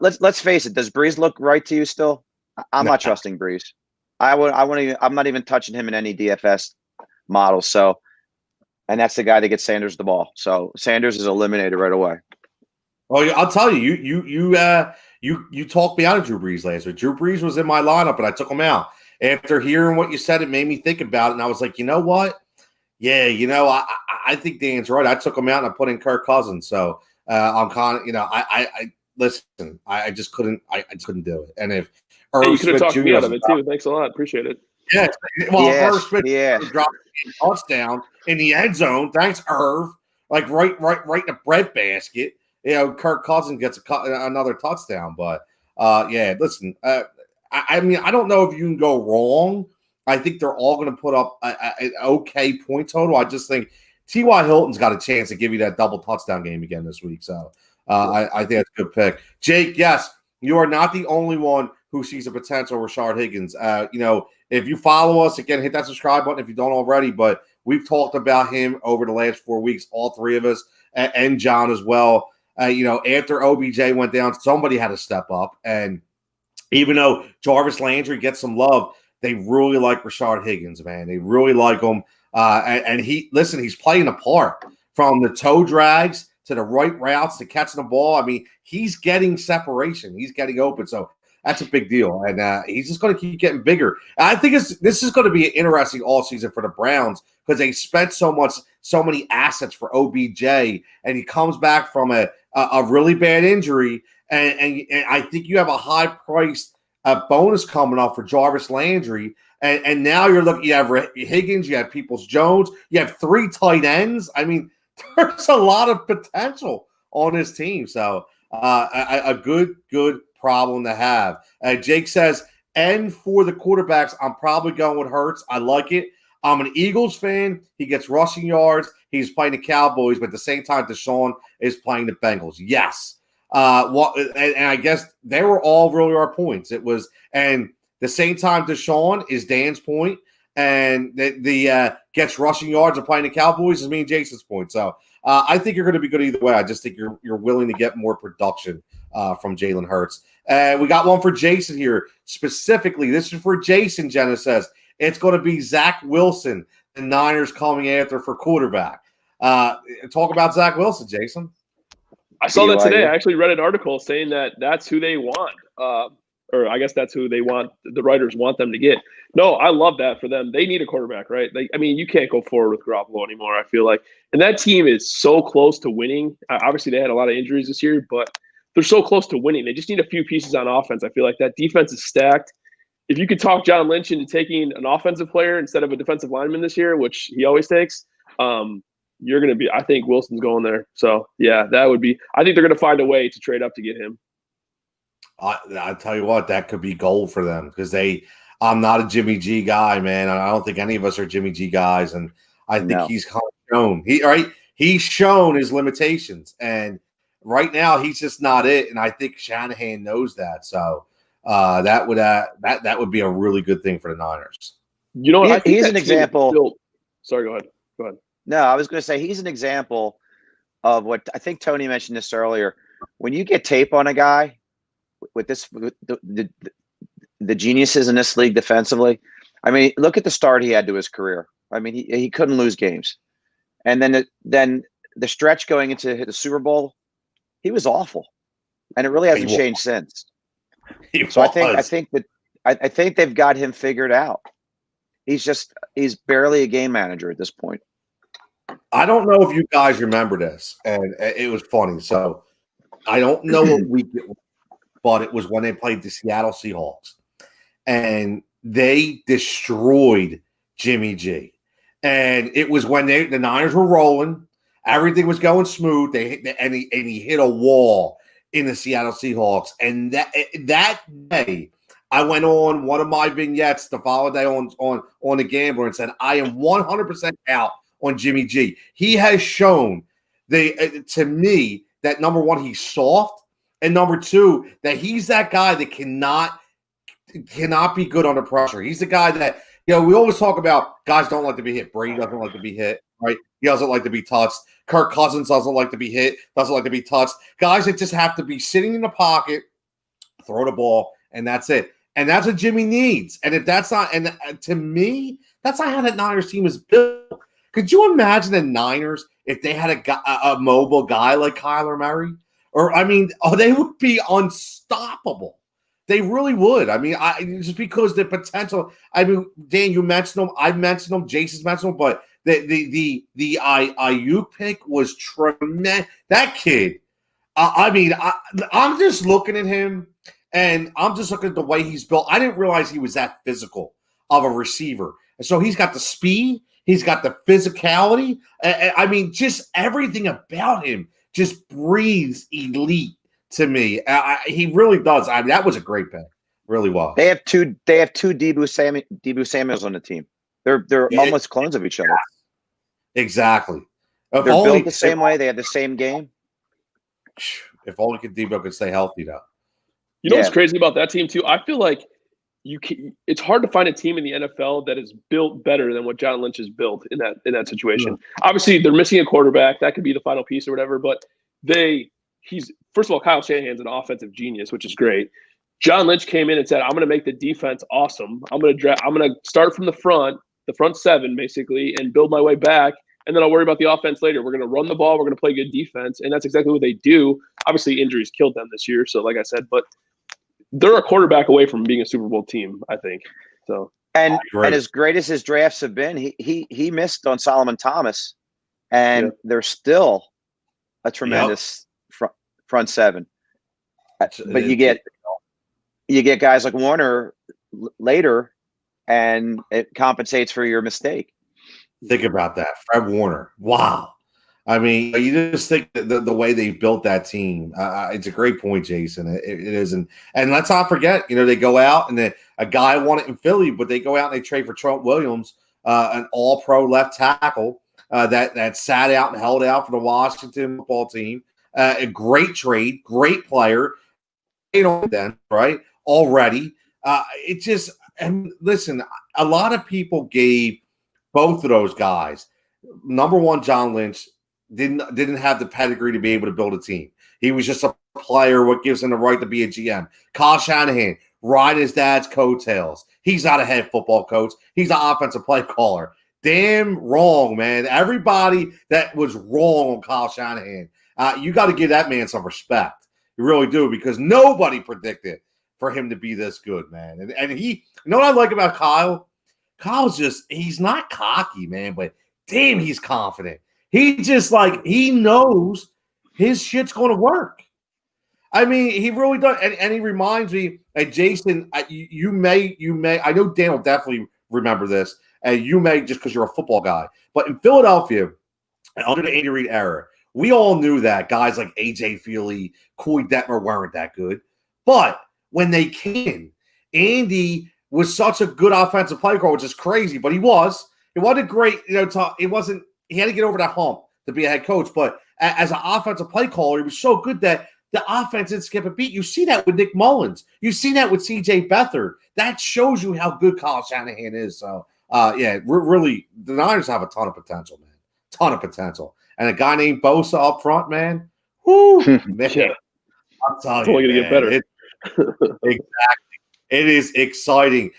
let's face it, does Breeze look right to you still? I'm not trusting Breeze. I'm not even touching him in any DFS model. So, and that's the guy that gets Sanders the ball. So Sanders is eliminated right away. Well, I'll tell you, you talked me out of Drew Brees last week. Drew Brees was in my lineup, and I took him out. After hearing what you said, it made me think about it, and I was like, you know what? Yeah, I think Dan's right. I took him out and I put in Kirk Cousins. So I'm kind of, I listen. I just couldn't. I just couldn't do it. And if you could have talked me out of it too. Thanks a lot. Appreciate it. Yeah. Well, Irv Smith dropped a touchdown in the end zone. Thanks, Irv. Like right in the breadbasket. Kirk Cousins gets another touchdown. But yeah, listen. I mean, I don't know if you can go wrong. I think they're all going to put up an okay point total. I just think T.Y. Hilton's got a chance to give you that double touchdown game again this week. So I think that's a good pick. Jake, yes, you are not the only one who sees a potential Rashard Higgins. If you follow us, again, hit that subscribe button if you don't already. But we've talked about him over the last 4 weeks, all three of us, and John as well. After OBJ went down, somebody had to step up. And even though Jarvis Landry gets some love, they really like Rashard Higgins, man. They really like him. And he's playing a part from the toe drags to the right routes to catching the ball. I mean, he's getting separation. He's getting open. So that's a big deal. And he's just going to keep getting bigger. And I think this is going to be an interesting all season for the Browns because they spent so many assets for OBJ, and he comes back from a really bad injury. And I think you have a high-priced bonus coming up for Jarvis Landry. And now you're looking, you have Higgins, you have Peoples-Jones, you have 3 tight ends. I mean, there's a lot of potential on this team. So a good problem to have. Jake says, and for the quarterbacks, I'm probably going with Hurts. I like it. I'm an Eagles fan. He gets rushing yards. He's playing the Cowboys, but at the same time, Deshaun is playing the Bengals. Yes. And I guess they were all really our points. It was, and the same time Deshaun is Dan's point, and the gets rushing yards and playing the Cowboys is me and Jason's point. So I think you're going to be good either way. I just think you're willing to get more production from Jalen Hurts. We got one for Jason here specifically. This is for Jason. Jenna says it's going to be Zach Wilson, the Niners coming after for quarterback. Talk about Zach Wilson, Jason. I saw that today. I actually read an article saying that that's who they want. Or I guess that's who they want. The writers want them to get. No, I love that for them. They need a quarterback, right? You can't go forward with Garoppolo anymore, I feel like. And that team is so close to winning. Obviously, they had a lot of injuries this year, but they're so close to winning. They just need a few pieces on offense. I feel like that defense is stacked. If you could talk John Lynch into taking an offensive player instead of a defensive lineman this year, which he always takes, you're going to be – I think Wilson's going there. So, yeah, that would be – I think they're going to find a way to trade up to get him. I'll tell you what, that could be gold for them because I'm not a Jimmy G guy, man. I don't think any of us are Jimmy G guys, and I think he's kind of shown. He's shown his limitations, and right now he's just not it, and I think Shanahan knows that. So that would be a really good thing for the Niners. You know what? He's an example. Sorry, go ahead. No, I was going to say he's an example of what I think Tony mentioned this earlier. When you get tape on a guy with the geniuses in this league defensively, I mean, look at the start he had to his career. I mean, he couldn't lose games, and then the stretch going into the Super Bowl, he was awful, and it really hasn't changed since. I think they've got him figured out. He's barely a game manager at this point. I don't know if you guys remember this, and it was funny. So I don't know what week it was, but it was when they played the Seattle Seahawks. and they destroyed Jimmy G. And it was when the Niners were rolling, everything was going smooth. And he hit a wall in the Seattle Seahawks. And that day, I went on one of my vignettes the following day on the Gambler and said, I am 100% out on Jimmy G. He has shown to me that, number one, he's soft, and number two, that he's that guy that cannot be good under pressure. He's the guy that, we always talk about guys don't like to be hit. Brady doesn't like to be hit, right? He doesn't like to be touched. Kirk Cousins doesn't like to be hit, doesn't like to be touched. Guys that just have to be sitting in the pocket, throw the ball, and that's it. And that's what Jimmy needs. And if that's not, and to me, that's not how that Niners team is built. Could you imagine the Niners if they had a mobile guy like Kyler Murray? Or, they would be unstoppable. They really would. Just because the potential. Dan, you mentioned them. I've mentioned them. Jason's mentioned them. But the IU pick was tremendous. That kid. I'm just looking at him, and I'm just looking at the way he's built. I didn't realize he was that physical of a receiver. And so he's got the speed. He's got the physicality. Just everything about him just breathes elite to me. He really does. That was a great pick. Really was. They have two Deebo Samuels on the team. They're almost clones of each other. Exactly. They're built the same way. They have the same game. If only Deebo could stay healthy, though. You know what's crazy about that team too? I feel like it's hard to find a team in the NFL that is built better than what John Lynch has built in that situation. Yeah. Obviously, they're missing a quarterback. That could be the final piece or whatever. But he's first of all, Kyle Shanahan's an offensive genius, which is great. John Lynch came in and said, "I'm going to make the defense awesome. I'm going to start from the front seven basically, and build my way back, and then I'll worry about the offense later. We're going to run the ball. We're going to play good defense," and that's exactly what they do. Obviously, injuries killed them this year. So, like I said, but they're a quarterback away from being a Super Bowl team, I think. So, and as great as his drafts have been, he missed on Solomon Thomas, and they're still a tremendous front seven. But you get guys like Warner later, and it compensates for your mistake. Think about that, Fred Warner. Wow. You just think the way they built that team. It's a great point, Jason. It is, and let's not forget, they go out and a guy won it in Philly, but they go out and they trade for Trent Williams, an All-Pro left tackle that sat out and held out for the Washington football team. A great trade, great player. Then right already. And listen, a lot of people gave both of those guys. Number one, John Lynch didn't have the pedigree to be able to build a team. He was just a player. What gives him the right to be a GM? Kyle Shanahan ride his dad's coattails. He's not a head football coach. He's an offensive play caller. Damn wrong, man. Everybody that was wrong on Kyle Shanahan, you got to give that man some respect. You really do, because nobody predicted for him to be this good, man. And he, what I like about Kyle? Kyle's he's not cocky, man, but damn, he's confident. He he knows his shit's going to work. He really does. And he reminds me, and Jason, you may, I know Dan will definitely remember this, and you may just because you're a football guy. But in Philadelphia, under the Andy Reid era, we all knew that guys like A.J. Feely, Coy Detmer weren't that good. But when they came, Andy was such a good offensive play caller, which is crazy, but he wasn't great. He had to get over that hump to be a head coach. But as an offensive play caller, he was so good that the offense didn't skip a beat. You see that with Nick Mullins. You see that with C.J. Beathard. That shows you how good Kyle Shanahan is. So, we're really – the Niners have a ton of potential, man. Ton of potential. And a guy named Bosa up front, man. Whoo, man. Yeah. I'm telling it's only going to get better. Exactly. It is exciting.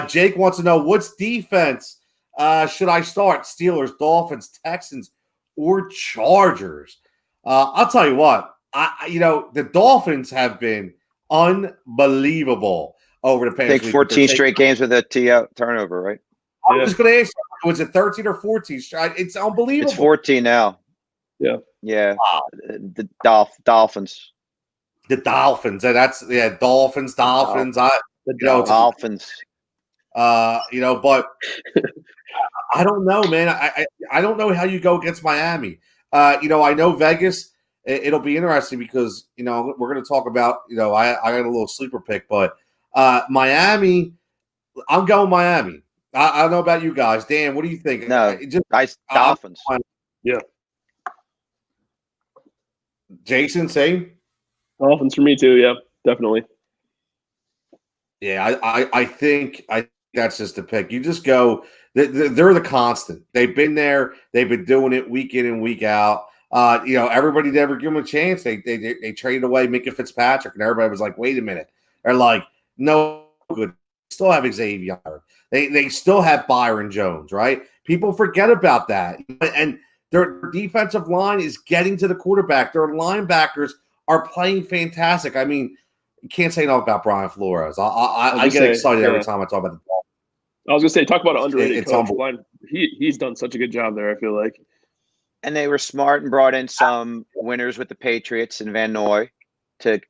Jake wants to know, what's defense should I start? Steelers, Dolphins, Texans, or Chargers? I'll tell you what. The Dolphins have been unbelievable over the past week. 14 straight games with a turnover, right? I was just going to ask you, was it 13 or 14? It's unbelievable. It's 14 now. Yeah. Yeah. Wow. The Dolphins. The Dolphins. Dolphins. The Dolphins. But I don't know, man. I don't know how you go against Miami. I know Vegas. It'll be interesting because we're going to talk about. I got a little sleeper pick, but Miami. I'm going Miami. I don't know about you guys. Dan, what do you think? No, Dolphins. Yeah. Jason, same. Dolphins for me too. Yeah, definitely. Yeah, I think that's just the pick. You just go. They're the constant. They've been there. They've been doing it week in and week out. Everybody never give them a chance. They traded away Minka Fitzpatrick, and everybody was like, "Wait a minute." They're like, "No good." Still have Xavier. They still have Byron Jones, right? People forget about that, and their defensive line is getting to the quarterback. Their linebackers are playing fantastic. I mean, you can't say enough about Brian Flores. I get excited every time I talk about the ball. I was going to say, talk about an underrated coach. He's done such a good job there, I feel like. And they were smart and brought in some winners with the Patriots and Van Noy to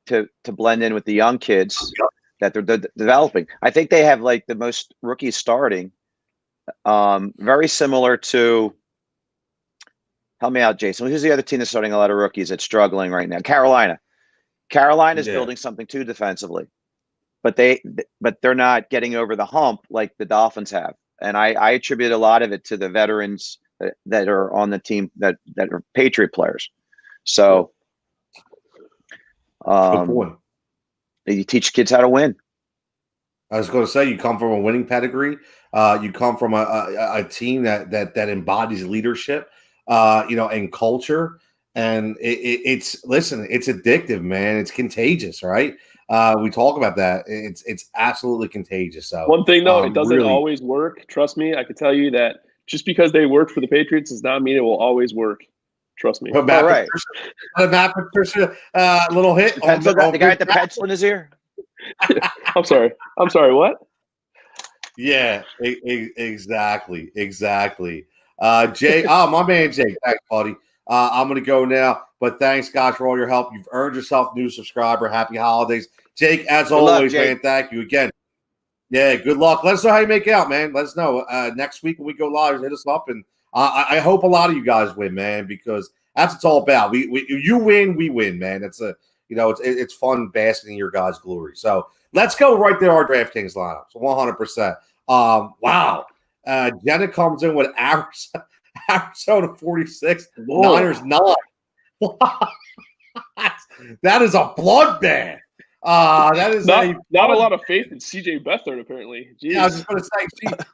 blend in with the young kids that they're developing. I think they have like the most rookies starting. Very similar to, help me out, Jason. Who's the other team that's starting a lot of rookies that's struggling right now? Carolina. Carolina's building something too defensively, but they're not getting over the hump like the Dolphins have. And I attribute a lot of it to the veterans that are on the team that are Patriot players. So Good point. You teach kids how to win. I was going to say, you come from a winning pedigree. You come from a team that embodies leadership, and culture. And it's addictive, man. It's contagious, right? We talk about that. It's absolutely contagious. So one thing though, it doesn't always work. Trust me, I can tell you that just because they worked for the Patriots does not mean it will always work. Trust me. But Matt Patricia, little hit. The guy at the pencil in his ear. I'm sorry. What? Yeah, exactly. Jay, my man Jake. Thanks, buddy. I'm going to go now, but thanks, guys, for all your help. You've earned yourself a new subscriber. Happy holidays. Jake, as always, man, thank you again. Yeah, good luck. Let us know how you make out, man. Let us know. Next week when we go live, hit us up. And I hope a lot of you guys win, man, because that's what it's all about. You win, we win, man. It's fun basking in your guys' glory. So let's go right there, our DraftKings lineups, 100%. Wow. Jenna comes in with Arizona 46, Whoa. Niners 9. That is a bloodbath. That is not a lot of faith in CJ Beathard, apparently. Jeez. Yeah, I was just going to say,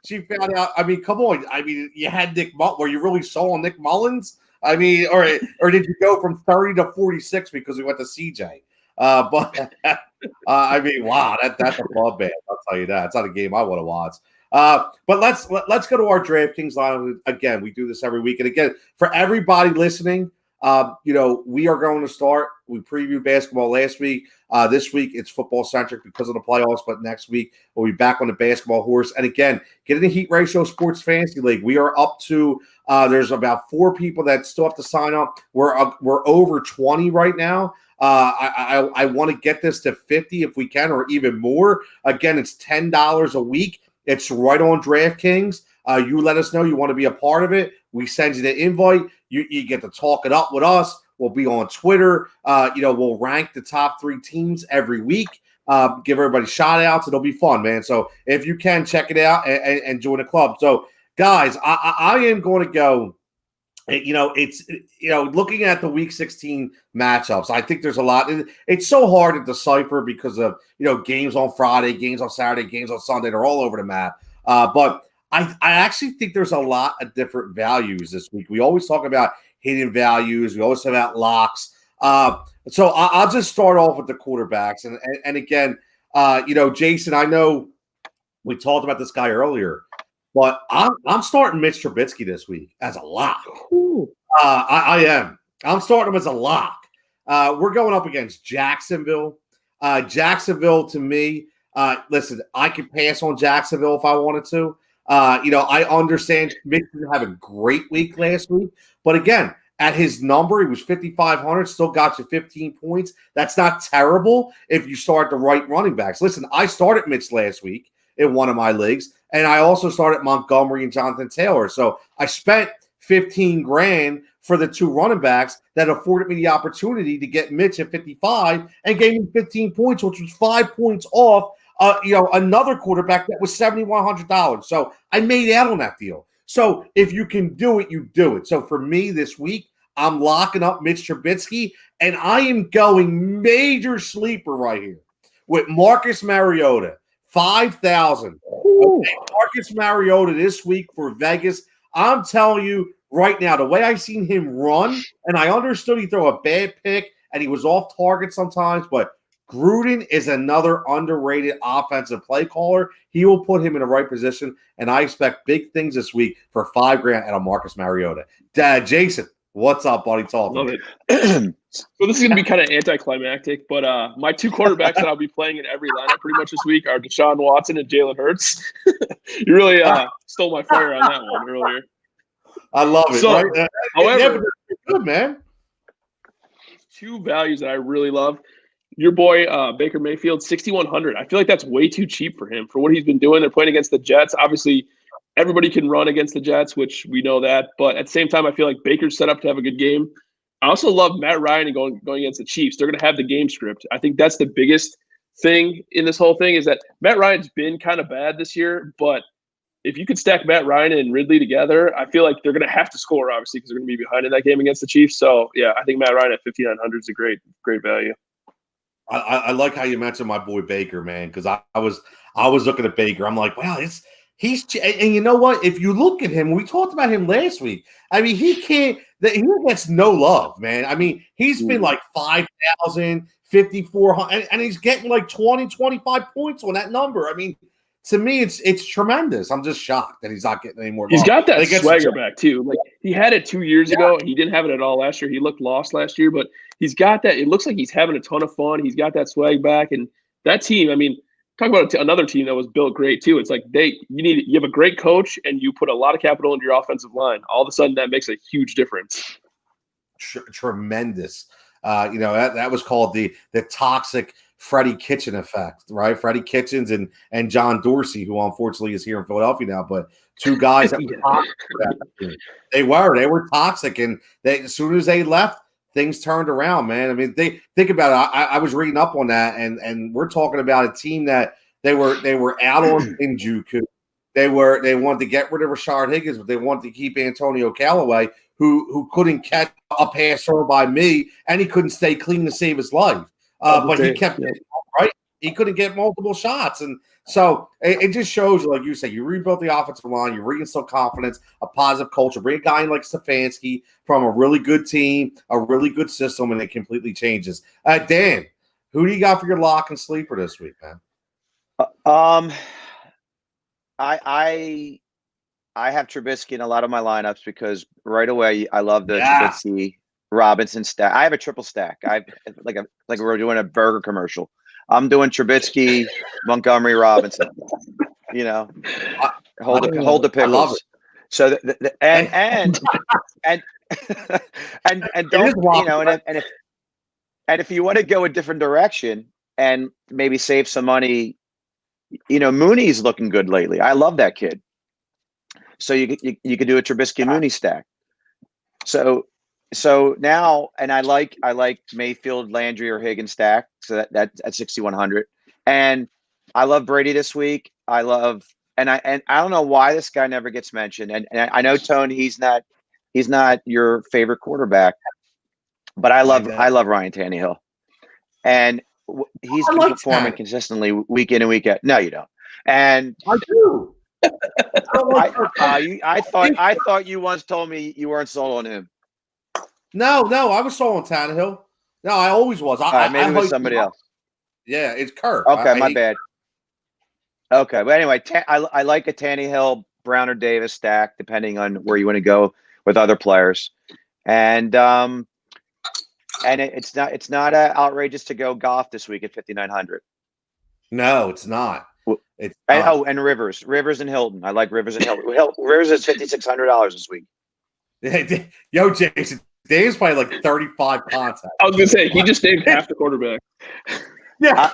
she found out. I mean, come on. I mean, you had Nick Mullins. Were you really sold on Nick Mullins? I mean, or did you go from 30 to 46 because we went to CJ? I mean, wow, that's a bloodbath. I'll tell you that. It's not a game I want to watch. But let's go to our DraftKings line again. We do this every week, and again, for everybody listening, we are going to start. We previewed basketball last week. This week it's football centric because of the playoffs, but next week we'll be back on the basketball horse. And again, get in the Heat Ratio Sports Fantasy League. We are up to there's about 4 people that still have to sign up. We're over 20 right now. I want to get this to 50 if we can, or even more. Again, it's $10 a week. It's right on DraftKings. You let us know you want to be a part of it. We send you the invite. You get to talk it up with us. We'll be on Twitter. We'll rank the top 3 teams every week. Give everybody shout outs. It'll be fun, man. So if you can, check it out and join the club. So, guys, I am going to go. Looking at the Week 16 matchups, I think there's a lot. It's so hard to decipher because of games on Friday, games on Saturday, games on Sunday. They're all over the map. But I actually think there's a lot of different values this week. We always talk about hidden values. We always talk about locks. So I'll just start off with the quarterbacks. And again, Jason, I know we talked about this guy earlier, but I'm starting Mitch Trubisky this week as a lock. I am. I'm starting him as a lock. We're going up against Jacksonville. Jacksonville, to me, listen, I could pass on Jacksonville if I wanted to. I understand Mitch didn't have a great week last week. But again, at his number. He was 5,500, still got you 15 points. That's not terrible if you start the right running backs. Listen, I started Mitch last week in one of my leagues, and I also started Montgomery and Jonathan Taylor. So I spent 15 grand for the two running backs that afforded me the opportunity to get Mitch at 55 and gave me 15 points, which was 5 points off another quarterback that was $7,100. So I made out on that deal. So if you can do it, you do it. So for me this week, I'm locking up Mitch Trubisky, and I am going major sleeper right here with Marcus Mariota, 5,000. Okay, Marcus Mariota this week for Vegas. I'm telling you right now, the way I seen him run, and I understood he threw a bad pick and he was off target sometimes, but Gruden is another underrated offensive play caller. He will put him in the right position, and I expect big things this week for $5,000 out of Marcus Mariota. Jason, what's up, buddy? Talk. Love it. So this is going to be kind of anticlimactic, but my two quarterbacks that I'll be playing in every lineup pretty much this week are Deshaun Watson and Jalen Hurts. You really stole my fire on that one earlier. I love it. So, right? However, good, man. Two values that I really love. Your boy, Baker Mayfield, 6,100. I feel like that's way too cheap for him for what he's been doing. They're playing against the Jets. Obviously, everybody can run against the Jets, which we know that. But at the same time, I feel like Baker's set up to have a good game. I also love Matt Ryan and going against the Chiefs. They're going to have the game script. I think that's the biggest thing in this whole thing is that Matt Ryan's been kind of bad this year. But if you could stack Matt Ryan and Ridley together, I feel like they're going to have to score, obviously, because they're going to be behind in that game against the Chiefs. So, yeah, I think Matt Ryan at 5,900 is a great value. I like how you mentioned my boy Baker, man, because I was looking at Baker. I'm like, wow, he's and you know what? If you look at him, we talked about him last week. I mean, he gets no love, man. I mean, he's been like 5,000, 5,400, and he's getting like 20, 25 points on that number. I mean, to me, it's tremendous. I'm just shocked that he's not getting any more love. He's got that swagger back too. Like he had it 2 years ago. He didn't have it at all last year. He looked lost last year, but he's got that. It looks like he's having a ton of fun. He's got that swag back, and that team. I mean, talk about another team that was built great too. It's like you have a great coach, and you put a lot of capital into your offensive line. All of a sudden, that makes a huge difference. Tremendous. That was called the toxic Freddie Kitchen effect, right? Freddie Kitchens and John Dorsey, who unfortunately is here in Philadelphia now, but two guys that were toxic. They were toxic, and as soon as they left, things turned around, man. I mean, they think about it. I was reading up on that, and we're talking about a team that they were out on Njoku. They wanted to get rid of Rashard Higgins, but they wanted to keep Antonio Callaway, who couldn't catch a pass thrown by me, and he couldn't stay clean to save his life. But he kept it right. He couldn't get multiple shots, and so it just shows you, like you say, you rebuilt the offensive line, you reinstill confidence, a positive culture, bring a guy like Stefanski from a really good team, a really good system, and it completely changes. Dan, who do you got for your lock and sleeper this week, man? I have Trubisky in a lot of my lineups because right away I love the Trubisky Robinson stack. I have a triple stack. I like we're doing a burger commercial. I'm doing Trubisky, Montgomery, Robinson. Hold the pickles. I love it. So and don't and if you want to go a different direction and maybe save some money, Mooney's looking good lately. I love that kid. So you could do a Trubisky Mooney stack. So now, and I like Mayfield, Landry, or Higgins stack. So that's at 6,100. And I love Brady this week. I don't know why this guy never gets mentioned. And I know, Tone, he's not your favorite quarterback, but I love Ryan Tannehill, and he's performing consistently week in and week out. No, you don't. And I do. I thought you once told me you weren't sold on him. No, I was sold on Tannehill. No, I always was. Maybe it was somebody else. Yeah, it's Kirk. Okay, my bad. Okay, but anyway, I like a Tannehill, Brown, or Davis stack, depending on where you want to go with other players, and it's not outrageous to go Goff this week at 5,900. No, it's not. It's and Rivers and Hilton. I like Rivers and Hilton. Rivers is $5,600 this week. Yo, Jason, Dave's playing like 35 contacts. I was gonna say he just named half the quarterback. Yeah,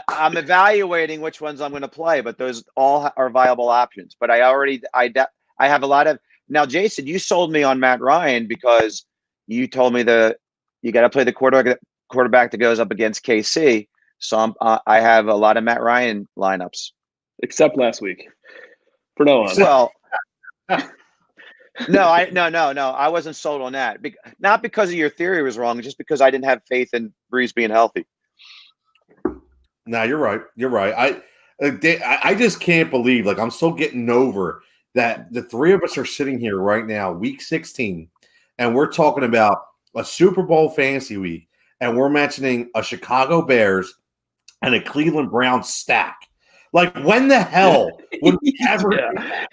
I'm evaluating which ones I'm going to play, but those all are viable options. But I have a lot of now. Jason, you sold me on Matt Ryan because you told me you got to play the quarterback that goes up against KC. So I have a lot of Matt Ryan lineups, except last week. For now on, well, no, I wasn't sold on that. Not because of your theory was wrong, just because I didn't have faith in Breeze being healthy. No, you're right. You're right. I just can't believe, like, I'm still getting over that the three of us are sitting here right now, week 16, and we're talking about a Super Bowl fantasy week, and we're mentioning a Chicago Bears and a Cleveland Browns stack. Like, when the hell would we ever do that?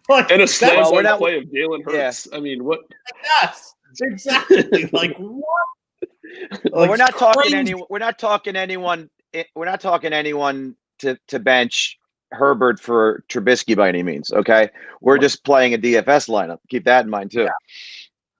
Like, and a slam dunk play of Jalen Hurts. Yeah. I mean, what? Yes, exactly. Like, what? Well, we're not talking anyone to bench Herbert for Trubisky by any means. Okay, we're just playing a DFS lineup. Keep that in mind too. Yeah.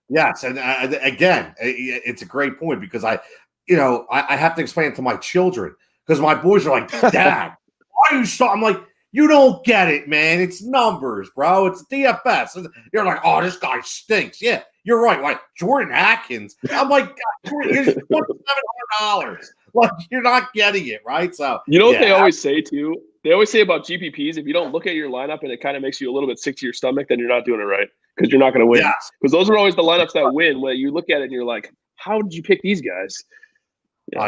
Yes, and again, it's a great point because I have to explain it to my children because my boys are like, "Dad, why are you so?" I'm like, "You don't get it, man. It's numbers, bro. It's DFS." And you're like, "Oh, this guy stinks." Yeah. You're right. Like Jordan Atkins. I'm like, here's $2,700. Like, you're not getting it, right? So you know what they always say too? They always say about GPPs, if you don't look at your lineup and it kind of makes you a little bit sick to your stomach, then you're not doing it right because you're not going to win. Because those are always the lineups that win where you look at it and you're like, how did you pick these guys? Yeah.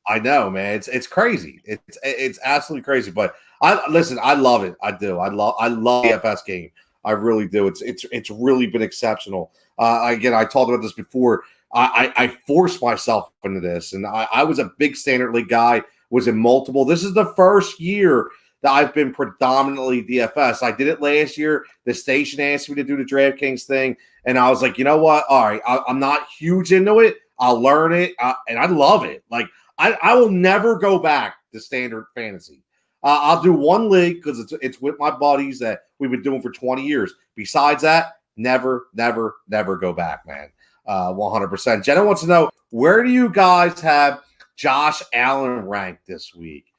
I know, man. It's crazy. It's absolutely crazy. But I love it. I do. I love the DFS game. I really do. It's really been exceptional. Again, I talked about this before. I forced myself into this, and I was a big standard league guy. Was in multiple. This is the first year that I've been predominantly DFS. I did it last year. The station asked me to do the DraftKings thing, and I was like, you know what? All right, I'm not huge into it. I'll learn it, and I love it. Like I will never go back to standard fantasy. I'll do one league because it's with my buddies that we've been doing for 20 years. Besides that, never go back, man. 100%. Jenna wants to know, where do you guys have Josh Allen ranked this week?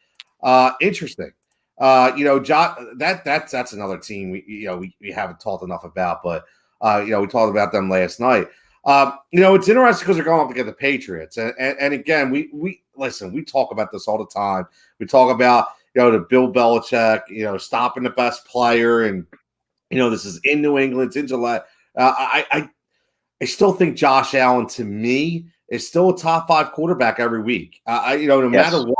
Interesting. Josh, that's another team we haven't talked enough about, but we talked about them last night. It's interesting because they're going up against the Patriots, and again, we listen. We talk about this all the time. We talk about the Bill Belichick, stopping the best player, and this is in New England, it's in Gillette. I still think Josh Allen, to me, is still a top 5 quarterback every week. No matter what,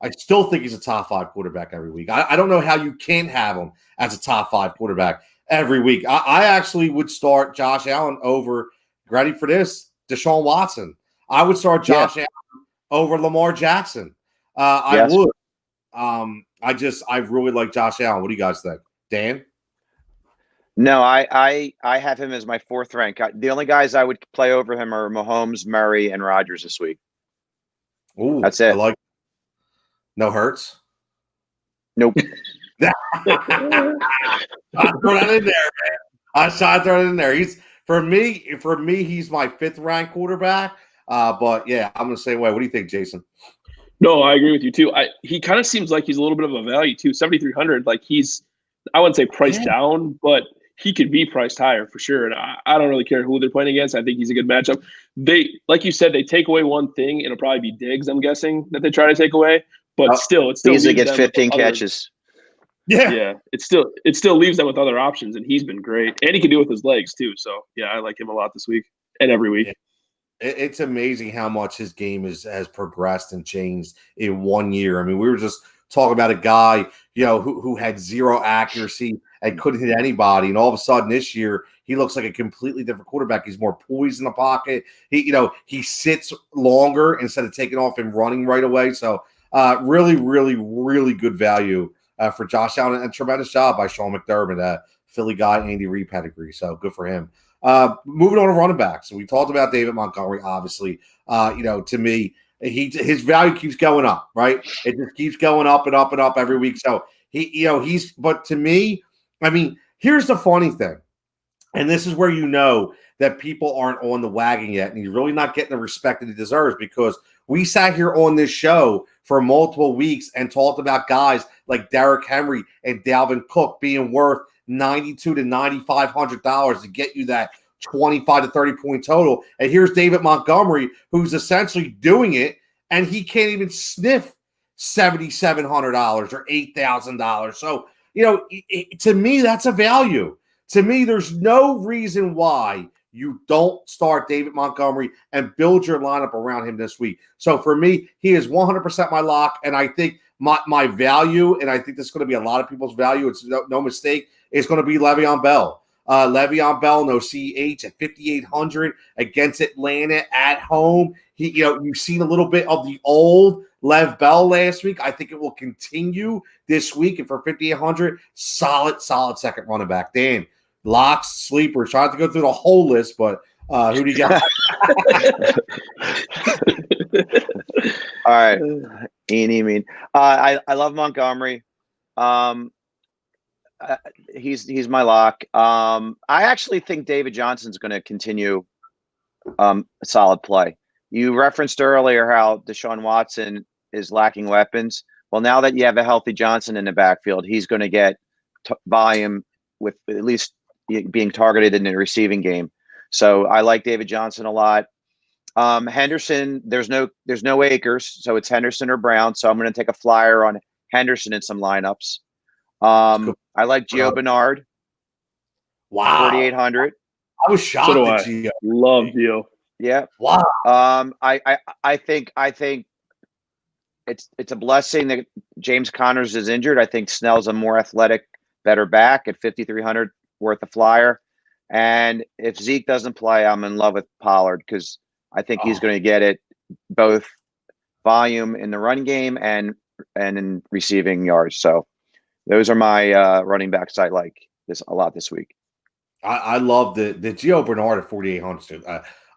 I still think he's a top 5 quarterback every week. I don't know how you can't have him as a top 5 quarterback every week. I actually would start Josh Allen over, ready for this, Deshaun Watson. I would start Josh Allen over Lamar Jackson. I would. I really like Josh Allen. What do you guys think? Dan? No, I have him as my 4th rank. The only guys I would play over him are Mahomes, Murray, and Rodgers this week. Ooh, that's it. I like. No Hurts? Nope. I throw that in there, man. I throw it in there. He's for me, he's my 5th ranked quarterback. But yeah, I'm the same way. What do you think, Jason? No, I agree with you too. He kind of seems like he's a little bit of a value too. 7,300, like I wouldn't say priced down, but he could be priced higher for sure. And I don't really care who they're playing against. I think he's a good matchup. They, like you said, they take away one thing, and it'll probably be Diggs, I'm guessing, that they try to take away. But still, it still easily gets 15 catches. Yeah. It still leaves them with other options, and he's been great. And he can do it with his legs too. So yeah, I like him a lot this week and every week. Yeah. It's amazing how much his game has progressed and changed in 1 year. I mean, we were just talking about a guy, who had zero accuracy and couldn't hit anybody, and all of a sudden this year he looks like a completely different quarterback. He's more poised in the pocket. He sits longer instead of taking off and running right away. So really, really, really good value for Josh Allen, and tremendous job by Sean McDermott, Philly guy, Andy Reid pedigree. So good for him. Moving on to running backs. So we talked about David Montgomery, obviously. To me, his value keeps going up, right? It just keeps going up and up and up every week. So but to me, I mean, here's the funny thing. And this is where you know that people aren't on the wagon yet, and he's really not getting the respect that he deserves, because we sat here on this show for multiple weeks and talked about guys like Derrick Henry and Dalvin Cook being worth $92 to $9,500 to get you that 25 to 30 point total. And here's David Montgomery, who's essentially doing it, and he can't even sniff $7,700 or $8,000. So, to me, that's a value. To me, there's no reason why you don't start David Montgomery and build your lineup around him this week. So for me, he is 100% my lock, and I think my value, and I think this is going to be a lot of people's value, it's no mistake, is going to be Le'Veon Bell. Le'Veon Bell, no CH at 5,800 against Atlanta at home. You've seen a little bit of the old Lev Bell last week. I think it will continue this week, and for 5,800, solid second running back. Dan, locks, sleepers. Trying to go through the whole list, but who do you got? All right, Ian. I love Montgomery. He's my lock. I actually think David Johnson's going to continue a solid play. You referenced earlier how Deshaun Watson is lacking weapons. Well, now that you have a healthy Johnson in the backfield, he's going to get volume with at least being targeted in the receiving game. So I like David Johnson a lot. Henderson, there's no Akers, so it's Henderson or Brown. So I'm going to take a flyer on Henderson in some lineups. I like Gio Bernard. Wow, 4,800. I was shocked. So do at I. Gio. Love Gio. Yeah. Wow. I think it's a blessing that James Connors is injured. I think Snell's a more athletic, better back at 5,300 worth a flyer. And if Zeke doesn't play, I'm in love with Pollard, because I think he's going to get it both volume in the run game and in receiving yards. So those are my running backs I like a lot this week. I love the Gio Bernard at 4,800.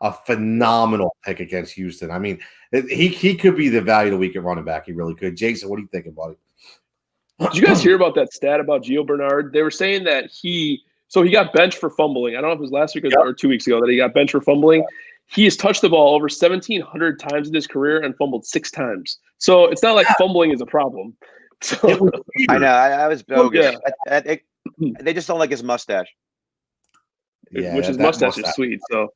A phenomenal pick against Houston. I mean, he could be the value of the week at running back. He really could. Jason, what are you thinking, buddy? Did you guys hear about that stat about Gio Bernard? They were saying that he got benched for fumbling. I don't know if it was last week or 2 weeks ago that he got benched for fumbling. He has touched the ball over 1,700 times in his career and fumbled 6 times. So it's not like fumbling is a problem. So, I know. I was bogus. Yeah. They just don't like his mustache. Yeah, which his mustache is sweet. So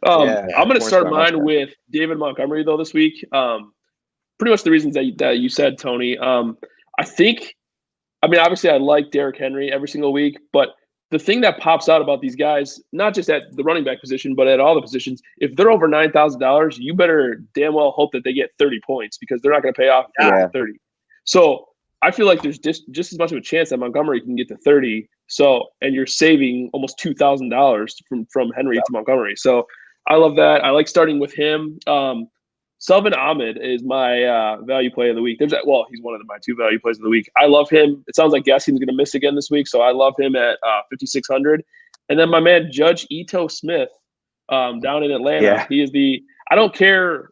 I'm going to start mine with David Montgomery, though, this week. Pretty much the reasons that you said, Tony. Obviously I like Derrick Henry every single week, but the thing that pops out about these guys, not just at the running back position, but at all the positions, if they're over $9,000, you better damn well hope that they get 30 points, because they're not going to pay off at 30. So I feel like there's just as much of a chance that Montgomery can get to 30. So, and you're saving almost $2,000 from Henry to Montgomery. So I love that. I like starting with him. Salvin Ahmed is my value play of the week. He's one of my 2 value plays of the week. I love him. It sounds like Gaskin's going to miss again this week, so I love him at 5,600. And then my man Judge Ito Smith down in Atlanta. Yeah. He is I don't care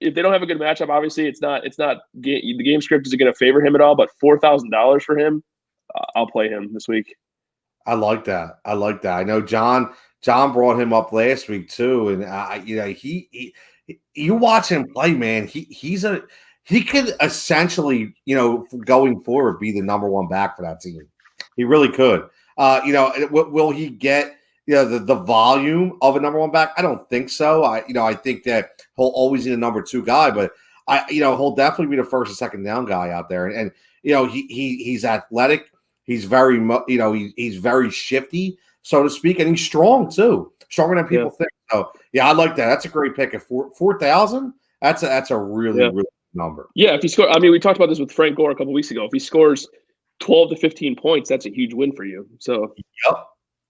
if they don't have a good matchup. Obviously, the game script isn't going to favor him at all. But $4,000 for him, I'll play him this week. I like that. I know John brought him up last week too, and you watch him play, man. He could essentially, going forward, be the number 1 back for that team. He really could. Will he get the volume of a number 1 back? I don't think so. I think that he'll always need a number 2 guy, but he'll definitely be the first and second down guy out there. And he's athletic. He's very he's very shifty, so to speak, and he's strong too. Stronger than people think. So I like that. That's a great pick. At 4,000, that's a really good number. Yeah, if he scores, we talked about this with Frank Gore a couple weeks ago. If he scores 12 to 15 points, that's a huge win for you. So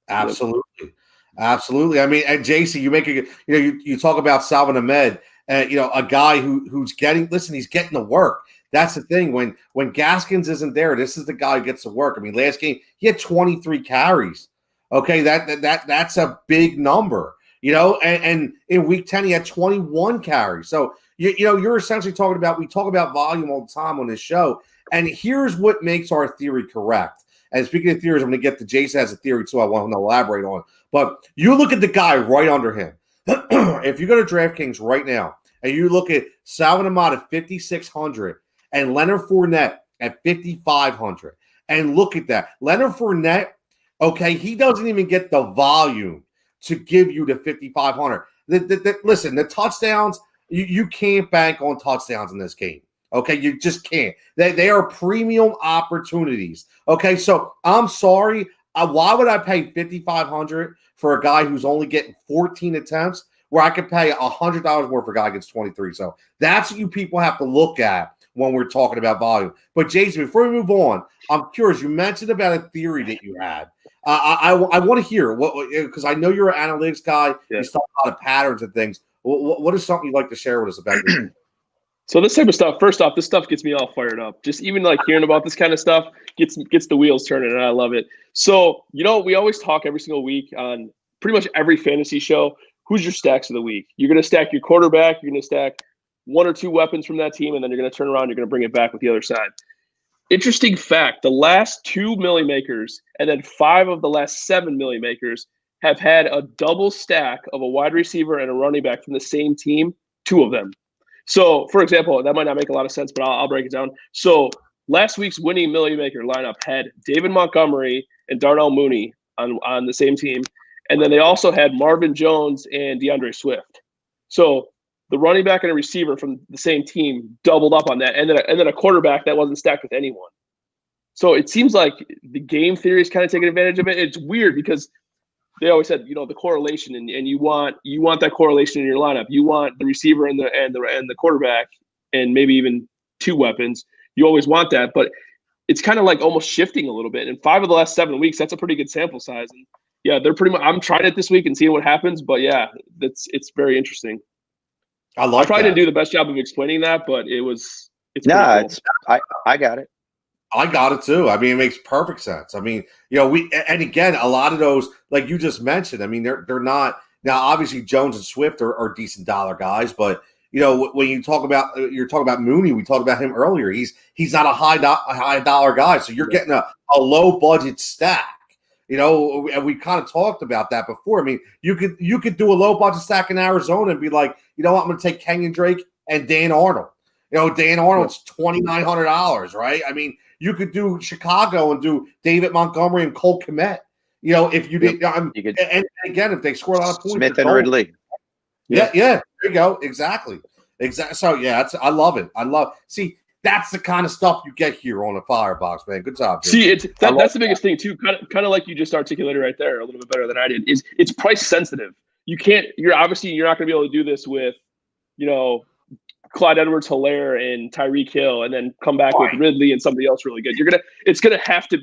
absolutely. And JC, you make you talk about Salvin Ahmed, a guy who's getting he's getting the work. That's the thing. When Gaskins isn't there, this is the guy who gets the work. Last game he had 23 carries. Okay, that's a big number. And in week 10 he had 21 carries. So you're essentially we talk about volume all the time on this show. And here's what makes our theory correct. And speaking of theories, I'm going to get to Jason has a theory too I want to elaborate on. But you look at the guy right under him. If you go to DraftKings right now and you look at Salvon Ahmed at 5,600 and Leonard Fournette at 5,500, and look at that. Leonard Fournette, okay, he doesn't even get the volume to give you the 5,500. Listen, the touchdowns, you can't bank on touchdowns in this game. Okay, you just can't. They are premium opportunities. Okay, so I'm sorry. Why would I pay $5,500 for a guy who's only getting 14 attempts where I could pay $100 more for a guy who gets 23? So that's what you people have to look at when we're talking about volume. But Jason, before we move on, I'm curious. You mentioned about a theory that you had. I want to hear what, because I know you're an analytics guy. Yeah. You saw a lot of patterns and things. What is something you'd like to share with us about this? So this type of stuff, first off, this stuff gets me all fired up. Just even like hearing about this kind of stuff gets the wheels turning, and I love it. So, we always talk every single week on pretty much every fantasy show, who's your stacks of the week? You're going to stack your quarterback, you're going to stack one or two weapons from that team, and then you're going to turn around, you're going to bring it back with the other side. Interesting fact, the last 2 milli makers and then 5 of the last 7 milli makers have had a double stack of a wide receiver and a running back from the same team, 2 of them. So, for example, that might not make a lot of sense, but I'll break it down. So, last week's winning milli maker lineup had David Montgomery and Darnell Mooney on the same team, and then they also had Marvin Jones and DeAndre Swift. So, the running back and a receiver from the same team doubled up on that, and then a quarterback that wasn't stacked with anyone. So, it seems like the game theory is kind of taking advantage of it. It's weird because they always said, the correlation, and you want that correlation in your lineup. You want the receiver and the quarterback, and maybe even 2 weapons. You always want that, but it's kind of like almost shifting a little bit. And 5 of the last 7 weeks, that's a pretty good sample size. And yeah, they're pretty much. I'm trying it this week and seeing what happens. But yeah, it's very interesting. I probably didn't do the best job of explaining that, but it's cool. I got it. I got it too. I mean, it makes perfect sense. I mean, and again, a lot of those, like you just mentioned, I mean, they're not now. Obviously, Jones and Swift are decent dollar guys, but when you're talking about Mooney, we talked about him earlier. He's not a high dollar guy, so you're getting a low budget stack. And we kind of talked about that before. I mean, you could do a low budget stack in Arizona and be like, I'm going to take Kenyon Drake and Dan Arnold. Dan Arnold's $2,900, right? I mean, you could do Chicago and do David Montgomery and Cole Kmet. If you did, and again, if they score a lot of points, Smith and Ridley. Yeah, there you go. Exactly. So yeah, I love it. See, that's the kind of stuff you get here on the Firebox, man. Good job, Jim. See, that's the biggest thing too. Kind of like you just articulated right there, a little bit better than I did. Is it's price sensitive. You're not going to be able to do this with, Clyde Edwards-Helaire and Tyreek Hill, and then come back with Ridley and somebody else really good. You're gonna have to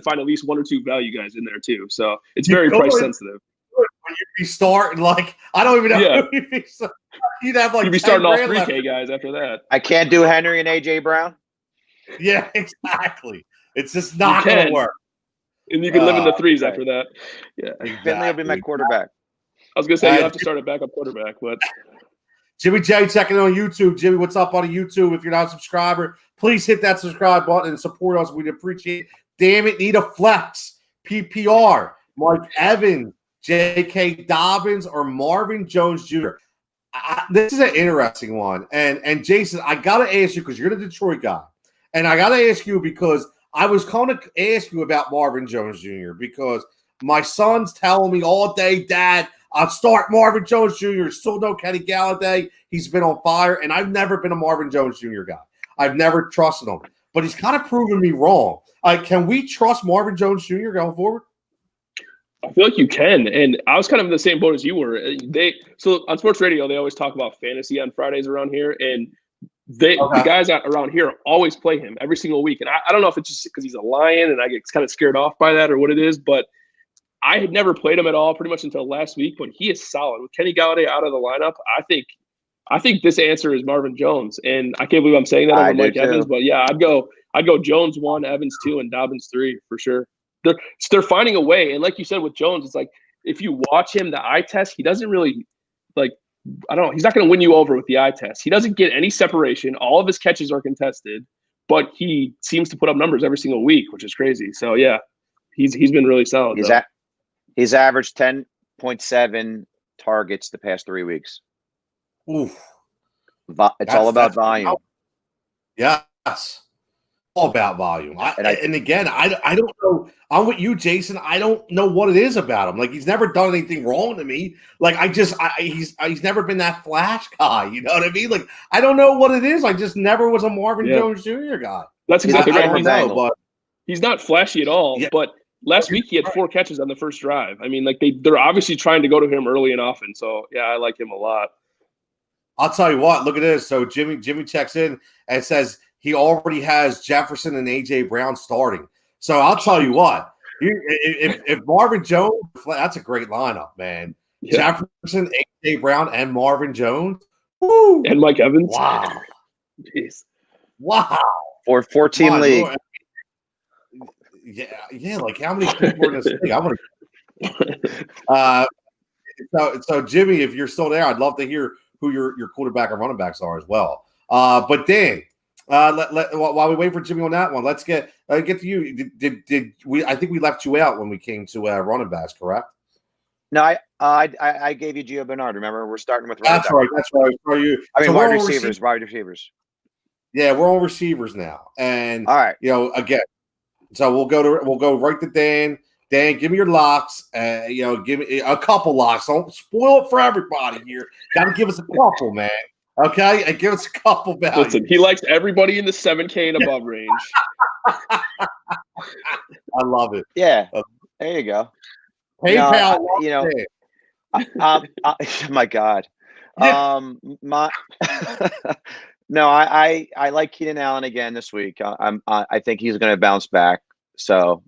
find at least 1 or 2 value guys in there too. So it's very price sensitive. When you'd be starting, like, I don't even know. Yeah. You'd have like you'd be starting all 3K guys after that. I can't do Henry and AJ Brown. Yeah, exactly. It's just not going to work. And you can live in the 3s after that. Yeah, exactly. Finley will be my quarterback. I was gonna say you have to start a backup quarterback, but. Jimmy J checking on YouTube. Jimmy, what's up on YouTube? If you're not a subscriber, please hit that subscribe button and support us. We'd appreciate it. Damn it, need a flex. PPR, Mike Evans, J.K. Dobbins, or Marvin Jones Jr. This is an interesting one. And Jason, I got to ask you because you're the Detroit guy. And I got to ask you because I was going to ask you about Marvin Jones Jr. because my son's telling me all day, Dad, I'll start Marvin Jones Jr. Still no Kenny Galladay. He's been on fire, and I've never been a Marvin Jones Jr. guy. I've never trusted him, but he's kind of proven me wrong. Can we trust Marvin Jones Jr. going forward? I feel like you can, and I was kind of in the same boat as you were. So on sports radio, they always talk about fantasy on Fridays around here, and the guys around here always play him every single week. And I don't know if it's just because he's a Lion and I get kind of scared off by that or what it is, but I had never played him at all pretty much until last week, but he is solid. With Kenny Galladay out of the lineup, I think this answer is Marvin Jones. And I can't believe I'm saying that over Mike Evans, but yeah, I'd go Jones 1, Evans 2, and Dobbins 3 for sure. They're finding a way. And like you said with Jones, it's like if you watch him, the eye test, he doesn't really he's not going to win you over with the eye test. He doesn't get any separation. All of his catches are contested. but he seems to put up numbers every single week, which is crazy. So yeah, he's been really solid. He's averaged 10.7 targets the past 3 weeks. Oof. It's all about volume. Yes. All about volume. And again, I don't know. I'm with you, Jason. I don't know what it is about him. Like, he's never done anything wrong to me. Like, he's never been that flash guy. You know what I mean? Like, I don't know what it is. I just never was a Marvin Jones Jr. guy. That's exactly right. But he's not flashy at all. Yeah. But last week he had 4 catches on the first drive. I mean, like they're obviously trying to go to him early and often. So yeah, I like him a lot. I'll tell you what. Look at this. So Jimmy checks in and says he already has Jefferson and AJ Brown starting. So I'll tell you what. If Marvin Jones, that's a great lineup, man. Yeah. Jefferson, AJ Brown, and Marvin Jones. Woo! And Mike Evans. Wow. Jeez. Wow. 4-team league. Yeah. Like, how many people are in this league? I want to. So Jimmy, if you're still there, I'd love to hear who your quarterback and running backs are as well. But Dan, while we wait for Jimmy on that one, let's get to you. Did we? I think we left you out when we came to running backs, correct? No, I gave you Gio Bernard. Remember, we're starting with that's right. That's right. For you, wide receivers. Wide receivers. Yeah, we're on receivers now, and all right. Again, so we'll go right to Dan. Dan, give me your locks. Give me a couple locks. Don't spoil it for everybody here. Got to give us a couple, man. Okay, and give us a couple values. Listen, he likes everybody in the 7K and above range. I love it. Yeah, there you go. PayPal, my God. No, I like Keenan Allen again this week. I think he's going to bounce back. So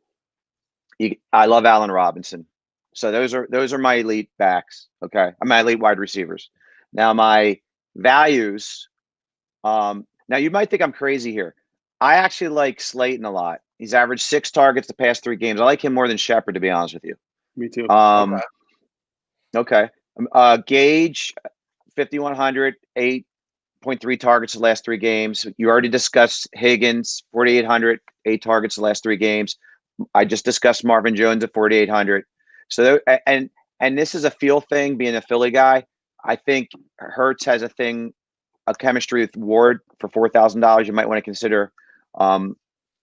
I love Allen Robinson. So those are my elite backs. Okay, my elite wide receivers. Now my values. Now you might think I'm crazy here. I actually like Slayton a lot. He's averaged 6 targets the past 3 games. I like him more than Shepard, to be honest with you. Me too. Okay. Gage, 5,100, 8.3 targets the last 3 games. You already discussed Higgins, 4,800, 8 targets the last 3 games. I just discussed Marvin Jones at 4,800. So and this is a feel thing, being a Philly guy. I think Hurts has a chemistry with Ward for $4,000. You might want to consider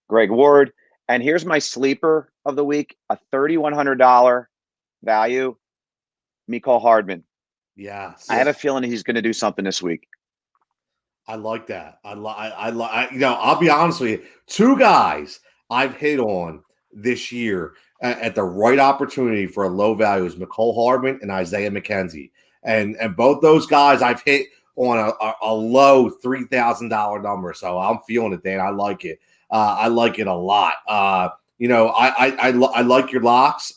Greg Ward. And here's my sleeper of the week, a $3,100 value, Mecole Hardman. Yes. I have a feeling he's going to do something this week. I like that. I'll be honest with you. 2 guys I've hit on this year at the right opportunity for a low value is Mecole Hardman and Isaiah McKenzie. And both those guys I've hit on a low $3,000 number. So I'm feeling it, Dan. I like it. I like it a lot. I like your locks.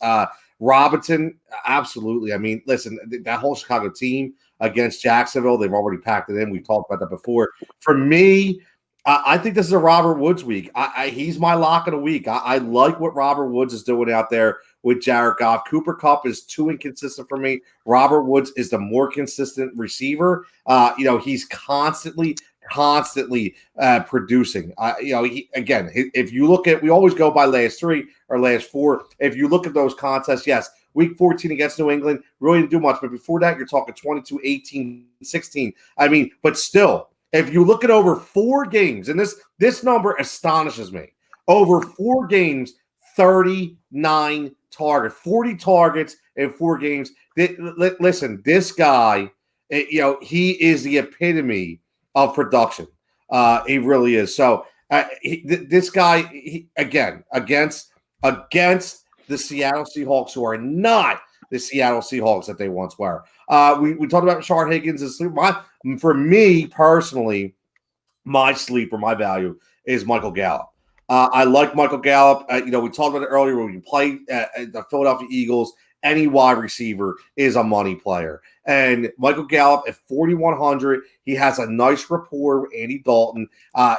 Robinson, absolutely. I mean, listen, that whole Chicago team against Jacksonville, they've already packed it in. We've talked about that before. For me, I think this is a Robert Woods week. He's my lock of the week. I like what Robert Woods is doing out there with Jared Goff. Cooper Kupp is too inconsistent for me. Robert Woods is the more consistent receiver. He's constantly producing. If you look at, we always go by last 3 or last 4. If you look at those contests, yes, week 14 against New England, really didn't do much. But before that, you're talking 22, 18, 16. I mean, but still, if you look at over 4 games, and this number astonishes me, over 4 games, 39 targets, 40 targets in 4 games. Listen, this guy, he is the epitome of production. He really is. So this guy, again, against the Seattle Seahawks, who are not the Seattle Seahawks that they once were. We talked about Rashard Higgins. For me personally, my sleeper, my value is Michael Gallup. I like Michael Gallup. We talked about it earlier when you play the Philadelphia Eagles. Any wide receiver is a money player. And Michael Gallup at 4,100, he has a nice rapport with Andy Dalton.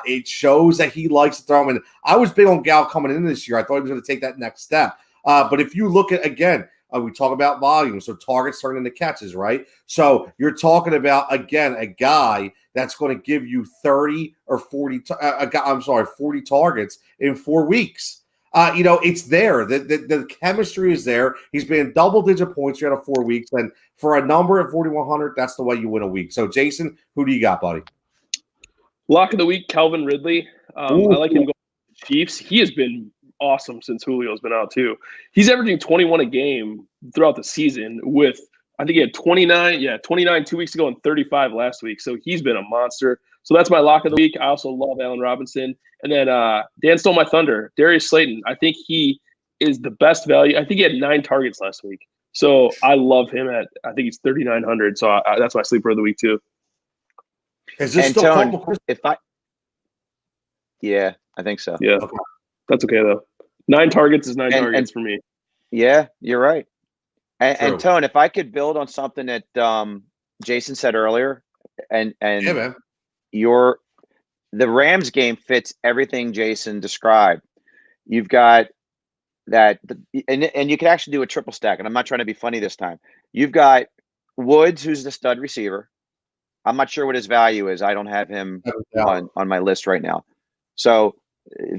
It shows that he likes to throw him. And I was big on Gallup coming in this year. I thought he was going to take that next step. But if you look at, again, we talk about volume, so targets turn into catches, right? So you're talking about, again, a guy that's going to give you 30 or 40 40 targets in 4 weeks. It's there. The chemistry is there. He's been double-digit points out of 4 weeks, and for a number at 4,100, that's the way you win a week. So, Jason, who do you got, buddy? Lock of the week, Calvin Ridley. I like him going to the Chiefs. He has been awesome since Julio's been out too. He's averaging 21 a game throughout the season with, I think he had 29 2 weeks ago and 35 last week. So he's been a monster. So that's my lock of the week. I also love Allen Robinson. And then Dan stole my thunder. Darius Slayton. I think he is the best value. I think he had 9 targets last week. So I love him I think he's 3,900. So that's my sleeper of the week too. Is this still Tone, yeah, I think so. Yeah. Okay. That's okay though. 9 targets is 9 targets for me. Yeah, you're right. And Tone, if I could build on something that Jason said earlier, and yeah, man. The Rams game fits everything Jason described. You've got that, and you can actually do a triple stack. And I'm not trying to be funny this time. You've got Woods, who's the stud receiver. I'm not sure what his value is. I don't have him on my list right now. So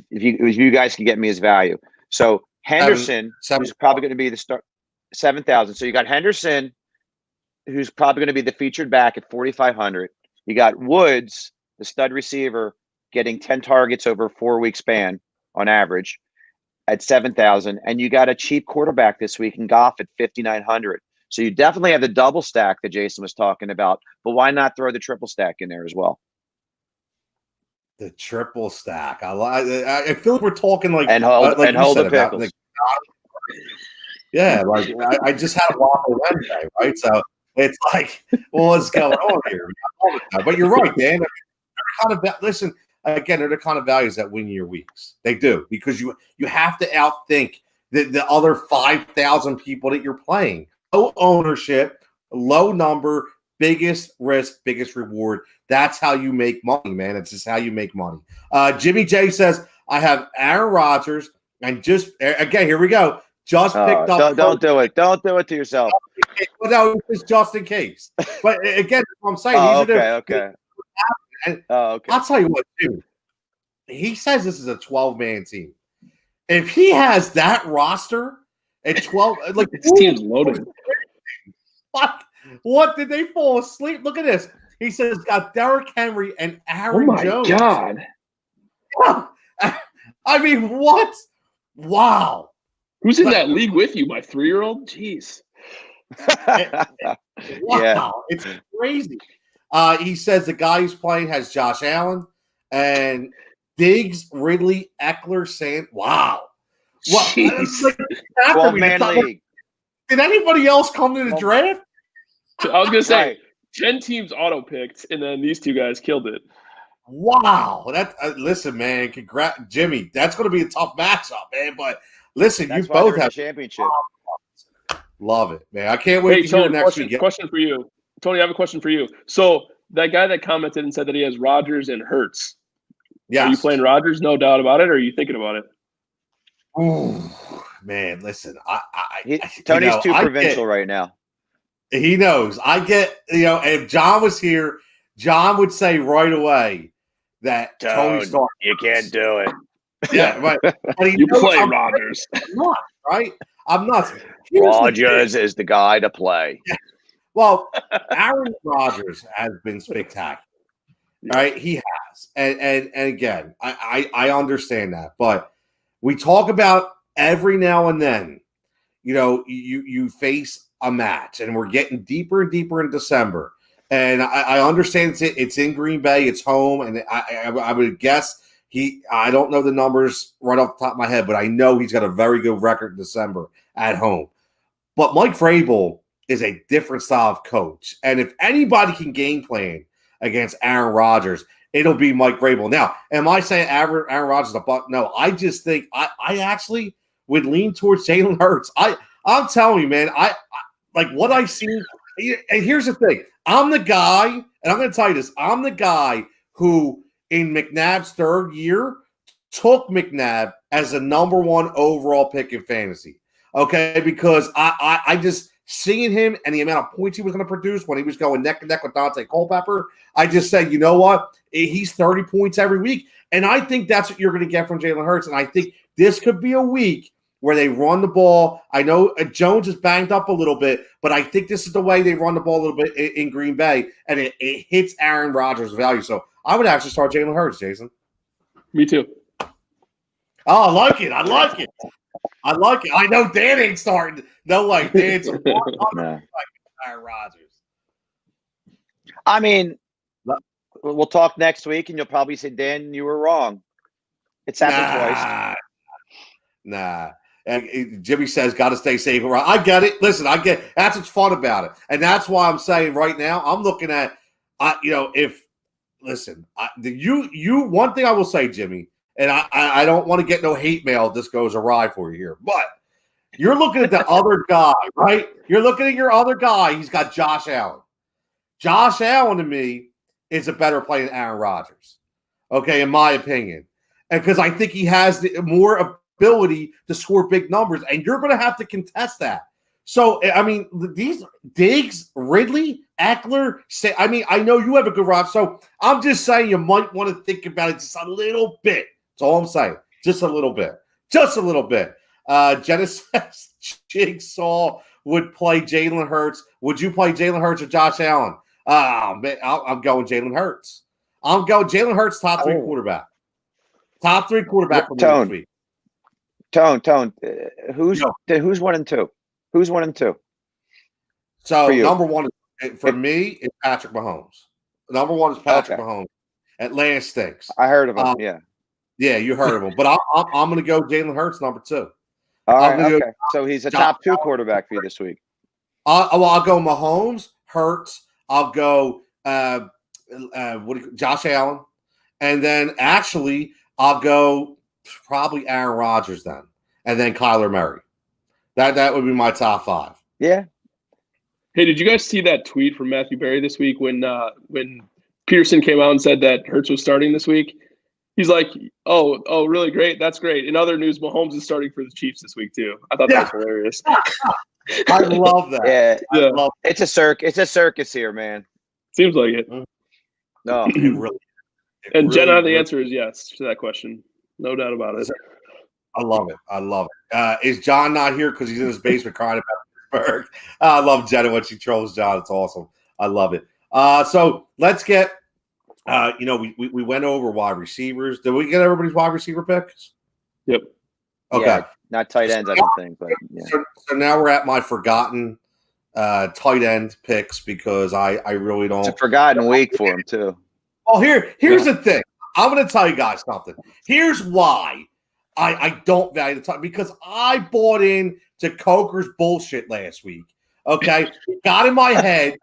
if you guys can get me his value. So Henderson, who's probably going to be the start, 7,000. So you got Henderson, who's probably going to be the featured back at 4,500. You got Woods, the stud receiver, getting 10 targets over a 4-week span on average at 7,000. And you got a cheap quarterback this week in Goff at 5,900. So you definitely have the double stack that Jason was talking about, but why not throw the triple stack in there as well? The triple stack. I feel like we're talking like hold the pickles. Yeah, like I just had a walk on Wednesday, right? So it's like, well, what's going on here? But you're right, Dan. Listen, again, they're the kind of values that win your weeks. They do, because you have to outthink the other 5,000 people that you're playing. Low ownership, low number, biggest risk, biggest reward. That's how you make money, man. It's just how you make money. Jimmy J says, I have Aaron Rodgers, and just, again, here we go. Just picked up. Don't do it. Don't do it to yourself. Well, no, it's just in case. But again, what I'm saying. Okay. And I'll tell you what, too. He says this is a 12-man team. If he has that roster at 12, like this team's loaded. What did they fall asleep? Look at this. He says got Derrick Henry and Aaron Jones. Oh my God! I mean, what? Wow. Who's in that league with you? My 3-year-old? Jeez. Wow. Yeah. It's crazy. He says the guy who's playing has Josh Allen and Diggs, Ridley, Eckler, wow. What? Like, 12-man league. Did anybody else come to the draft? I was going to say, 10 teams auto-picked, and then these two guys killed it. Wow. Listen, man, congrats, Jimmy. That's going to be a tough matchup, man. But listen, that's you both have a championship. Love it, man. I can't wait to hear next week. Question for you. Tony, I have a question for you. So that guy that commented and said that he has Rodgers and Hurts. Yeah. Are you playing Rodgers? No doubt about it. Or are you thinking about it? Ooh, man, listen. Tony's too provincial right now. He knows. I get, if John was here, John would say right away that Tony Stark. You can't do it. Yeah, right. But you play Rodgers. I'm not, right? I'm not. Rodgers is the guy to play. Yeah. Well, Aaron Rodgers has been spectacular, right? He has. And again, I understand that. But we talk about every now and then, you face a match, and we're getting deeper and deeper in December. And I understand it's in Green Bay, it's home, and I would guess I don't know the numbers right off the top of my head, but I know he's got a very good record in December at home. But Mike Vrabel is a different style of coach. And if anybody can game plan against Aaron Rodgers, it'll be Mike Vrabel. Now, am I saying Aaron Rodgers is a buck? No, I just think I actually would lean towards Jalen Hurts. I'm telling you, man, I like what I see. And here's the thing. I'm the guy, and I'm going to tell you this. I'm the guy who, in McNabb's 3rd year, took McNabb as the #1 overall pick in fantasy. Okay, because I just seeing him and the amount of points he was going to produce when he was going neck and neck with Dante Culpepper, I just said, you know what? He's 30 points every week. And I think that's what you're going to get from Jalen Hurts. And I think this could be a week where they run the ball. I know Jones is banged up a little bit, but I think this is the way they run the ball a little bit in Green Bay, and it hits Aaron Rodgers' value. So I would actually start Jalen Hurts, Jason. Me too. Oh, I like it. I like it. I like it. I know Dan ain't starting. No way. Dan's a Aaron Rodgers. I mean, we'll talk next week, and you'll probably say, Dan, you were wrong. It's happened twice. Nah. And Jimmy says, got to stay safe around. I get it. Listen, I get it. That's what's fun about it. And that's why I'm saying right now, I'm looking at, one thing I will say, Jimmy, and I don't want to get no hate mail if this goes awry for you here, but you're looking at the other guy, right? You're looking at your other guy. He's got Josh Allen. Josh Allen, to me, is a better player than Aaron Rodgers, okay, in my opinion. And because I think he has the more ability to score big numbers, and you're going to have to contest that. So, I mean, these Diggs, Ridley, Eckler, I know you have a good roster, so I'm just saying you might want to think about it just a little bit. That's all I'm saying. Just a little bit. Just a little bit. Genesis Jigsaw would play Jalen Hurts. Would you play Jalen Hurts or Josh Allen? Man, I'm going Jalen Hurts. I'm going Jalen Hurts, top three quarterback. Top three quarterback for me this week. Tone. Who's 1 and 2? Who's 1 and 2? So number one for me is Patrick Mahomes. Number one is Patrick Mahomes. Atlanta stinks. I heard of him. Yeah, you heard of him. But I'm going to go Jalen Hurts, number 2. All right. Okay. So he's a top 2 quarterback for you this week. I'll go Mahomes, Hurts. I'll go Josh Allen, and then actually I'll go probably Aaron Rodgers then, and then Kyler Murray. That would be my top 5. Yeah. Hey, did you guys see that tweet from Matthew Berry this week when Peterson came out and said that Hurts was starting this week? He's like, oh, really great. That's great. In other news, Mahomes is starting for the Chiefs this week too. I thought that was hilarious. I love that. Yeah. It's a circus here, man. Seems like it. No, it really. And Jenna, the answer is yes to that question. No doubt about it. I love it. Is John not here because he's in his basement crying about Pittsburgh? I love Jenna when she trolls John. It's awesome. I love it. So let's get. We went over wide receivers. Did we get everybody's wide receiver picks? Yep. Okay. Yeah, not tight ends, I don't think. But yeah. So now we're at my forgotten tight end picks because I really don't. It's a forgotten week for him too. Well, here's the thing. I'm going to tell you guys something. Here's why I don't value the tight, because I bought in to Coker's bullshit last week. Okay, it got in my head.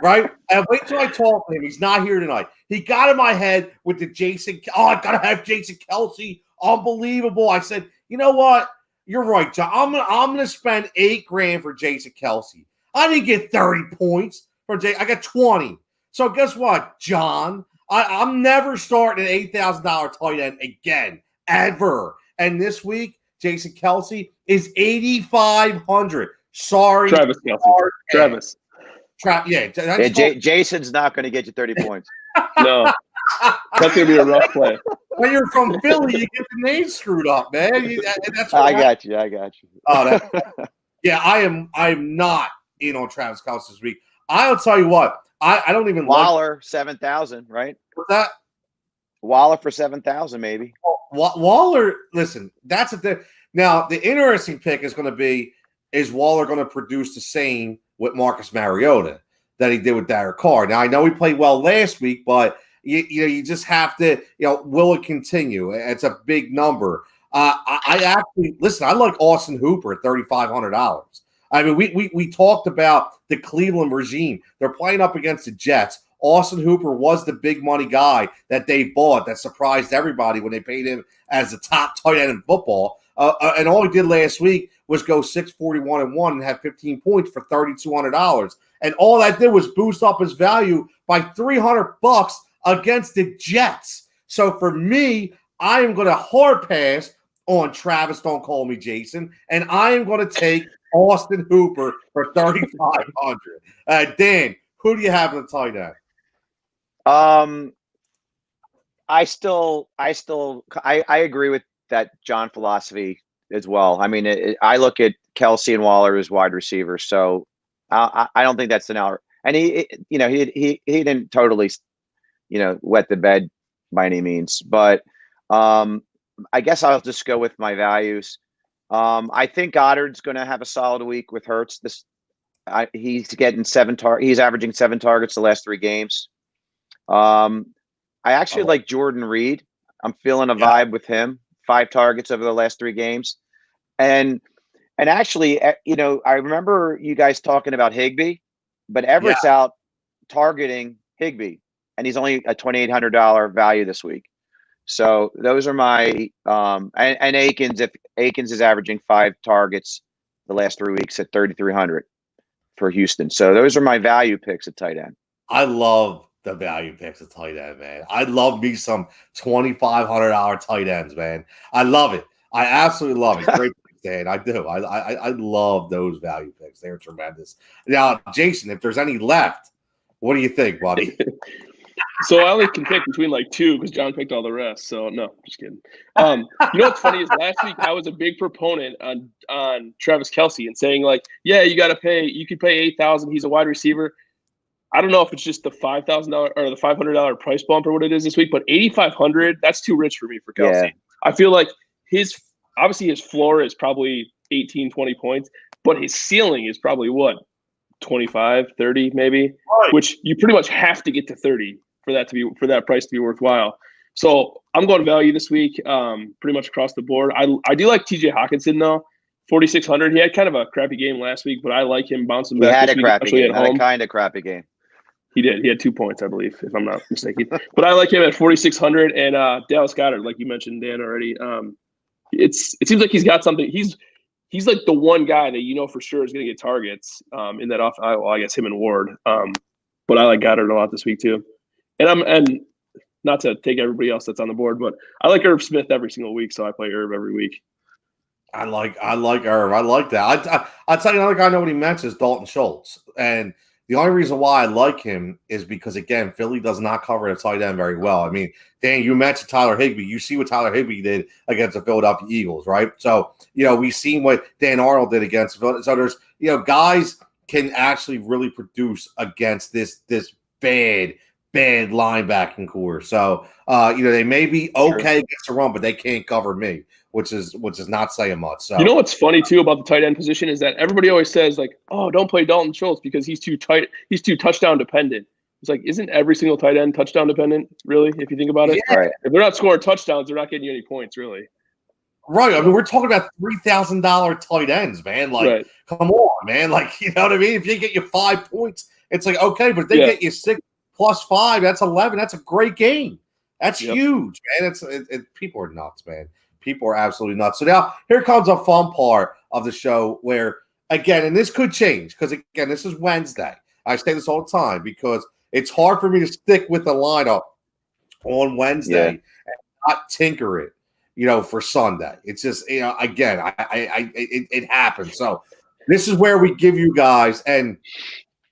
Right? And wait till I talk to him. He's not here tonight. He got in my head with the Jason. Oh, I gotta have Jason Kelce. Unbelievable. I said, you know what? You're right, John. I'm gonna spend $8,000 for Jason Kelce. I didn't get 30 points for Jason. I got 20. So guess what, John? I'm never starting an $8,000 tight end again, ever. And this week, Jason Kelce is 8,500. Sorry, Travis Kelce. Travis. Jason's not going to get you 30 points. No. That's going to be a rough play. When you're from Philly, you get the name screwed up, man. I got you. Oh, yeah, I am not in on Travis Kelce this week. I'll tell you what. I don't even Waller, 7,000, right? What's that? Waller for 7,000, maybe. Waller, listen, that's a thing. Now, the interesting pick is going to be, is Waller going to produce the same with Marcus Mariota that he did with Derek Carr? Now, I know he played well last week, but you just have to, will it continue? It's a big number. I actually, listen, I like Austin Hooper at $3,500. I mean, we talked about the Cleveland regime. They're playing up against the Jets. Austin Hooper was the big money guy that they bought that surprised everybody when they paid him as the top tight end in football. And all he did last week was go 641-1 and have 15 points for $3,200. And all that did was boost up his value by $300 against the Jets. So for me, I am going to hard pass on Travis Don't Call Me Jason, and I am going to take Austin Hooper for 3,500. Dan, who do you have in the tight end? I agree with that John philosophy as well. I mean, I look at Kelsey and Waller as wide receivers, so I don't think that's an hour. And he didn't totally, wet the bed by any means, but I guess I'll just go with my values. I think Goddard's going to have a solid week with Hurts. He's getting he's averaging 7 targets the last 3 games. I actually like Jordan Reed. I'm feeling a vibe with him. 5 targets over the last 3 games. And actually, I remember you guys talking about Higbee, but Everett's out targeting Higbee, and he's only a $2,800 value this week. So those are my and Akins. If Akins is averaging 5 targets the last 3 weeks at 3,300 for Houston. So those are my value picks at tight end. I love the value picks at tight end, man. I love me some $2,500 tight ends, man. I love it. I absolutely love it. Great picks, Dan. I do. I love those value picks. They're tremendous. Now, Jason, if there's any left, what do you think, buddy? So I only can pick between like 2 because John picked all the rest. So no, just kidding. You know what's funny is last week I was a big proponent on Travis Kelce and saying like, yeah, you could pay $8,000. He's a wide receiver. I don't know if it's just the $5,000 or the $500 price bump or what it is this week, but $8,500, that's too rich for me for Kelce. Yeah. I feel like his floor is probably 18, 20 points, but his ceiling is probably what? 25, 30 maybe, right. Which you pretty much have to get to 30 for that price to be worthwhile. So I'm going value this week, pretty much across the board. I do like TJ Hawkinson though, 4,600. He had kind of a crappy game last week, but I like him bouncing back. He had a crappy game. Had a kind of crappy game. He did. He had 2 points, I believe, if I'm not mistaken. But I like him at 4,600, and Dallas Goedert, like you mentioned, Dan, already. It seems like he's got something. He's like the one guy that for sure is going to get targets in that off. Well, I guess him and Ward. But I like Goddard a lot this week too. And not to take everybody else that's on the board, but I like Irv Smith every single week, so I play Irv every week. I like Irv. I like that. I'll tell you another guy nobody mentions, Dalton Schultz, and the only reason why I like him is because, again, Philly does not cover the tight end very well. I mean, Dan, you mentioned Tyler Higbee. You see what Tyler Higbee did against the Philadelphia Eagles, right? So, we've seen what Dan Arnold did against Philadelphia. So there's, guys can actually really produce against this bad linebacking core. So, they may be okay against the run, but they can't cover me, which is not saying much. So what's funny too about the tight end position is that everybody always says like, oh, don't play Dalton Schultz because he's too touchdown dependent. It's like, isn't every single tight end touchdown dependent, really, if you think about it? Yeah. Right. If they're not scoring touchdowns, they're not getting you any points, really. Right. I mean, we're talking about $3,000 tight ends, man. Like, Come on, man. Like, you know what I mean? If they get you 5 points, it's like, okay, but if they get you 6 plus 5, that's 11. That's a great game. That's huge, man. People are nuts, man. People are absolutely nuts. So now here comes a fun part of the show where, again, and this could change because, again, this is Wednesday. I say this all the time because it's hard for me to stick with the lineup on Wednesday and not tinker it, for Sunday. It's just, again, it happens. So this is where we give you guys, and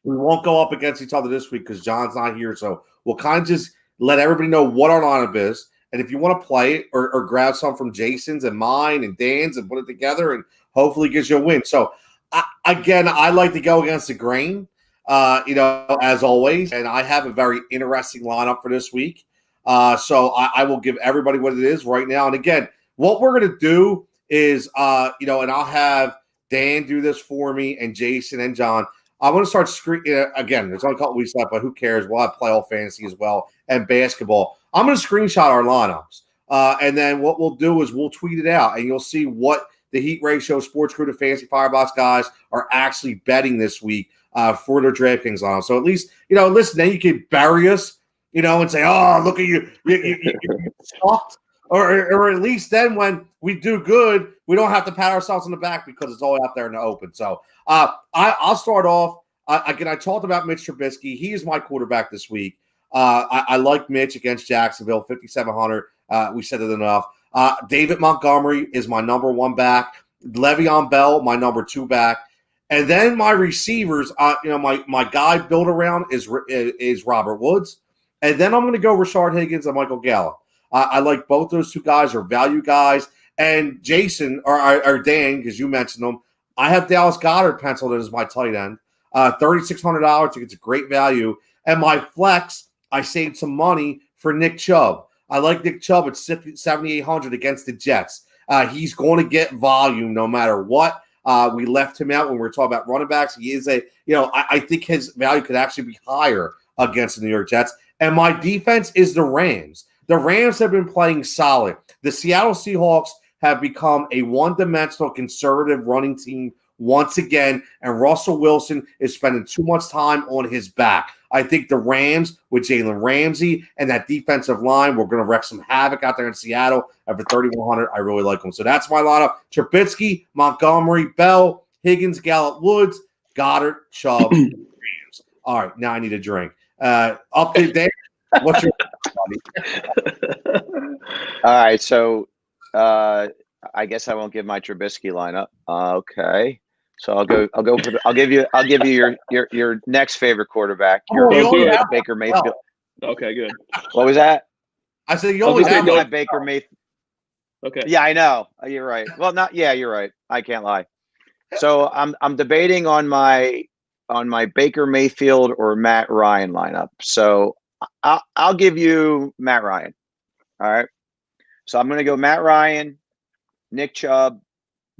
we won't go up against each other this week because John's not here. So we'll kind of just let everybody know what our lineup is. And if you want to play it or grab some from Jason's and mine and Dan's and put it together and hopefully gives you a win. So, I like to go against the grain, as always. And I have a very interesting lineup for this week. So I will give everybody what it is right now. And again, what we're going to do is, and I'll have Dan do this for me and Jason and John. I'm going to start again, there's only a couple weeks left, but who cares? We'll have playoff fantasy as well and basketball. I'm going to screenshot our lineups. And then what we'll do is we'll tweet it out, and you'll see what the Heat Ratio Sports Crew to Fantasy Firebox guys are actually betting this week for their DraftKings lineup. So at least, listen, then you can bury us, and say, oh, look at you sucked. Or at least then when we do good, we don't have to pat ourselves on the back because it's all out there in the open. So I'll start off. Again, I talked about Mitch Trubisky. He is my quarterback this week. I like Mitch against Jacksonville, 5,700. We said it enough. David Montgomery is my number 1 back. Le'Veon Bell, my number 2 back. And then my receivers, my guy built around is Robert Woods. And then I'm going to go Rashard Higgins and Michael Gallup. I like both those 2 guys are value guys. And Jason, or Dan, because you mentioned them, I have Dallas Goedert penciled in as my tight end. $3,600. I think it's a great value. And my flex, I saved some money for Nick Chubb. I like Nick Chubb at 7,800 against the Jets. He's going to get volume no matter what. We left him out when we were talking about running backs. He is I think his value could actually be higher against the New York Jets. And my defense is the Rams. The Rams have been playing solid. The Seattle Seahawks have become a one-dimensional conservative running team once again, and Russell Wilson is spending too much time on his back. I think the Rams with Jalen Ramsey and that defensive line, we're going to wreak some havoc out there in Seattle. At the 3,100, I really like them. So that's my lineup. Trubisky, Montgomery, Bell, Higgins, Gallup, Woods, Goddard, Chubb, Rams. All right, now I need a drink. Update there. What's your All right, so I guess I won't give my Trubisky lineup. Okay. So I'll give you your next favorite quarterback. Baker Mayfield. Okay, good. What was that? I said you always have my Baker Mayfield. Okay. Yeah, I know. You're right. Well, you're right. I can't lie. So I'm debating on my Baker Mayfield or Matt Ryan lineup. So I'll give you Matt Ryan. All right. So I'm going to go Matt Ryan, Nick Chubb,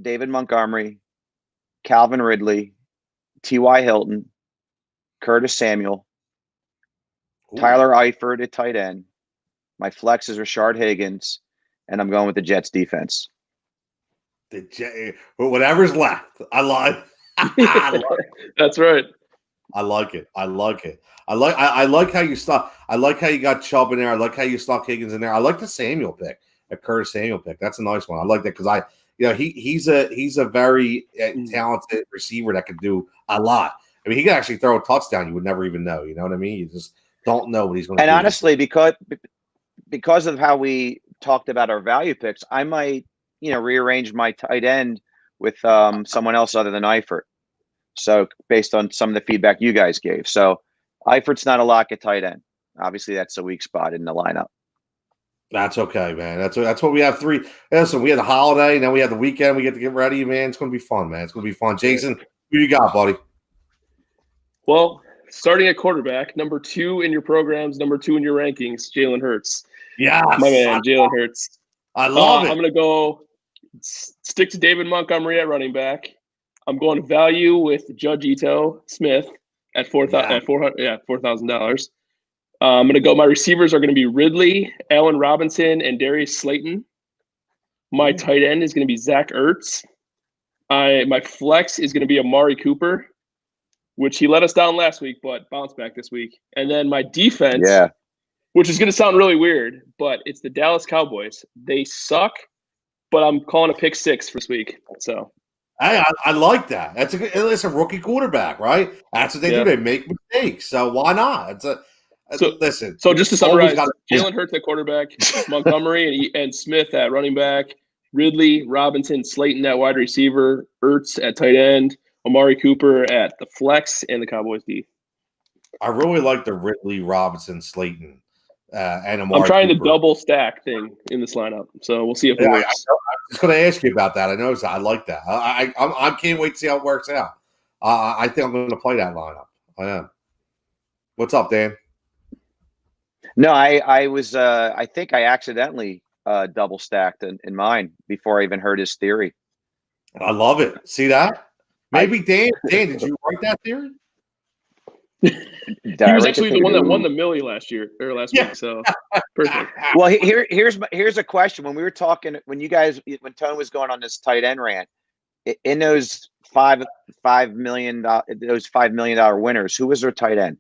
David Montgomery, Calvin Ridley, T.Y. Hilton, Curtis Samuel, Tyler Eifert at tight end. My flex is Rashard Higgins, and I'm going with the Jets defense. Whatever's left. I like it. That's right. I like it. I like how you stuck. I like how you got Chubb in there. I like how you stuck Higgins in there. I like the Samuel pick, a Curtis Samuel pick. That's a nice one. I like that because he's a very talented receiver that can do a lot. I mean, he can actually throw a touchdown. You would never even know. You know what I mean? You just don't know what he's going to do. And honestly, because of how we talked about our value picks, I might rearrange my tight end with someone else other than Eifert. So based on some of the feedback you guys gave. So Eifert's not a lock at tight end. Obviously, that's a weak spot in the lineup. That's okay, man. That's what we have 3. Listen, we had the holiday, now we have the weekend. We get to get ready, man. It's going to be fun, man. It's going to be fun. Jason, who you got, buddy? Well, starting at quarterback, number 2 in your programs, number 2 in your rankings, Jalen Hurts. Yes. My man, Jalen Hurts. I love it. I'm going to go stick to David Montgomery at running back. I'm going to value with Judge Ito Smith at $4,000. I'm going to go. My receivers are going to be Ridley, Allen Robinson, and Darius Slayton. My tight end is going to be Zach Ertz. My flex is going to be Amari Cooper, which he let us down last week, but bounced back this week. And then my defense, which is going to sound really weird, but it's the Dallas Cowboys. They suck, but I'm calling a pick 6 for this week. So. I like that. It's a rookie quarterback, right? That's what they do. They make mistakes. So why not? Listen. So just to summarize, Jalen Hurts at quarterback, Montgomery and Smith at running back, Ridley, Robinson, Slayton at wide receiver, Ertz at tight end, Amari Cooper at the flex, and the Cowboys D. I really like the Ridley, Robinson, Slayton, and Amari I'm trying Cooper. the double stack thing in this lineup, so we'll see if it works. I was going to ask you about that. I noticed that. I like that. I can't wait to see how it works out. I think I'm going to play that lineup. I am. What's up, Dan? No, I was. I think I accidentally double stacked in mine before I even heard his theory. I love it. See that? Maybe Dan, did you write that theory? He was actually the one that won the Millie last week. So perfect. Well, here's a question. When we were talking, when Tone was going on this tight end rant, in those $5 million winners, who was their tight end?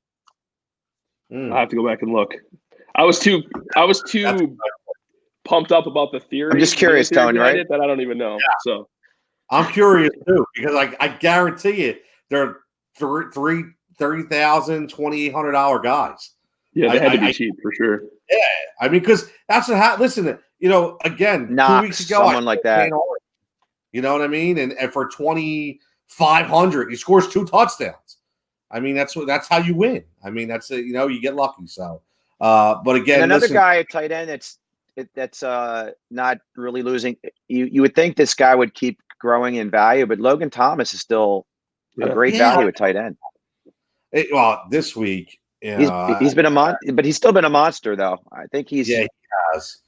I have to go back and look. I was too pumped up about the theory. I'm just curious, Tone, right? That I don't even know. Yeah. So I'm curious too, because I guarantee you they're $30,000, $2,800 guys. Yeah, they had to be cheap for sure. Yeah, I mean, because that's what happened. Listen, again, Knox, 2 weeks ago, someone like that. You know what I mean? And for 2,500, he scores 2 touchdowns. I mean, that's how you win. I mean, that's you get lucky. So, but again, and another listen, guy at tight end that's not really losing. You would think this guy would keep growing in value, but Logan Thomas is still a great value at tight end. This week, he's been but he's still been a monster though. I think he has.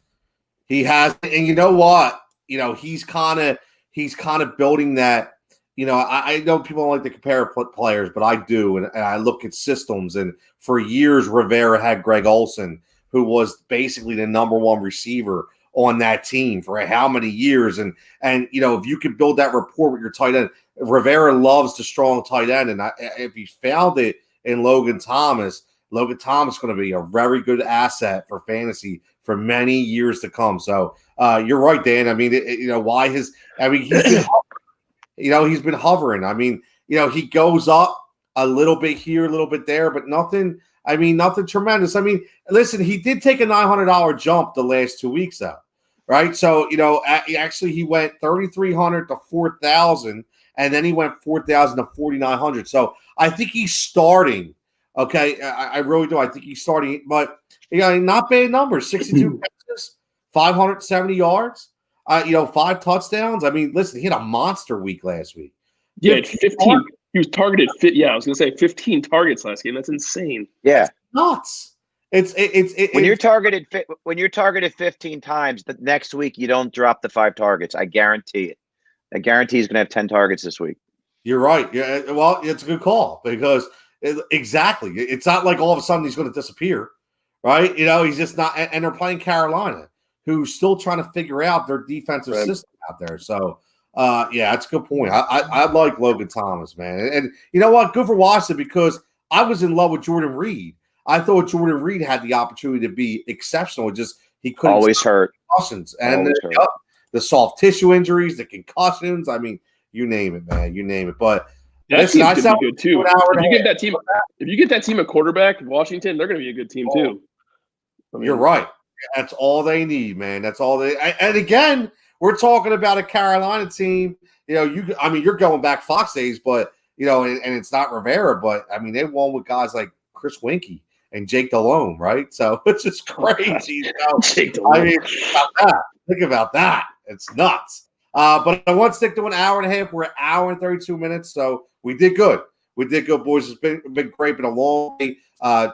He has, and you know what? He's kind of building that. I know people don't like to compare players, but I do, and I look at systems. And for years, Rivera had Greg Olsen, who was basically the number 1 receiver on that team for how many years. And if you can build that rapport with your tight end, Rivera loves the strong tight end, and if he found it in Logan Thomas is going to be a very good asset for fantasy for many years to come. So you're right, Dan. I mean, why he's been hovering. I mean, he goes up a little bit here, a little bit there, but nothing tremendous. I mean, listen, he did take a $900 jump the last 2 weeks, though, right? So, actually he went 3,300 to 4,000, and then he went 4,000 to 4,900. So I think he's starting. Okay, I really do. I think he's starting, but not bad numbers. 62 catches, 570 yards. 5 touchdowns. I mean, listen, he had a monster week last week. Yeah, 15. He was targeted. I was going to say 15 targets last game. That's insane. Yeah, that's nuts. It's when you're targeted 15 times, the next week you don't drop the 5 targets. I guarantee it. I guarantee he's going to have 10 targets this week. You're right. Yeah, well, it's a good call because exactly. It's not like all of a sudden he's going to disappear, right? He's just not. And they're playing Carolina, who's still trying to figure out their defensive system out there. So, that's a good point. I like Logan Thomas, man. And you know what? Good for Washington because I was in love with Jordan Reed. I thought Jordan Reed had the opportunity to be exceptional. Just he couldn't always hurt. Concussions. And the soft tissue injuries, the concussions. I mean, you name it, man. You name it. But that team's going to be good too. If you get that team a quarterback in Washington, they're going to be a good team too. I mean, you're right. That's all they need, man. That's all they. And again, we're talking about a Carolina team. You're going back Fox days, but and it's not Rivera, but I mean, they won with guys like Chris Winkie and Jake Delhomme, right? So it's just crazy. Jake Delhomme. I mean, think about that. It's nuts. But I want to stick to an hour and a half. We're an hour and 32 minutes, so we did good. We did good, boys. It's been great. Been a long day,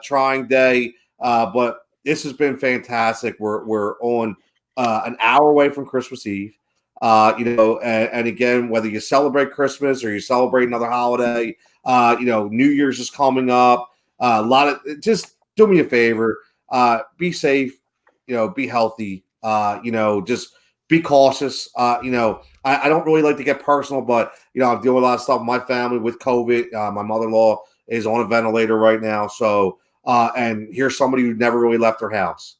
trying day, but this has been fantastic. We're on an hour away from Christmas Eve. And again, whether you celebrate Christmas or you celebrate another holiday, New Year's is coming up. Just do me a favor. Be safe, be healthy, just be cautious. I don't really like to get personal, but, I'm dealing with a lot of stuff with my family with COVID. My mother-in-law is on a ventilator right now. So, and here's somebody who never really left her house.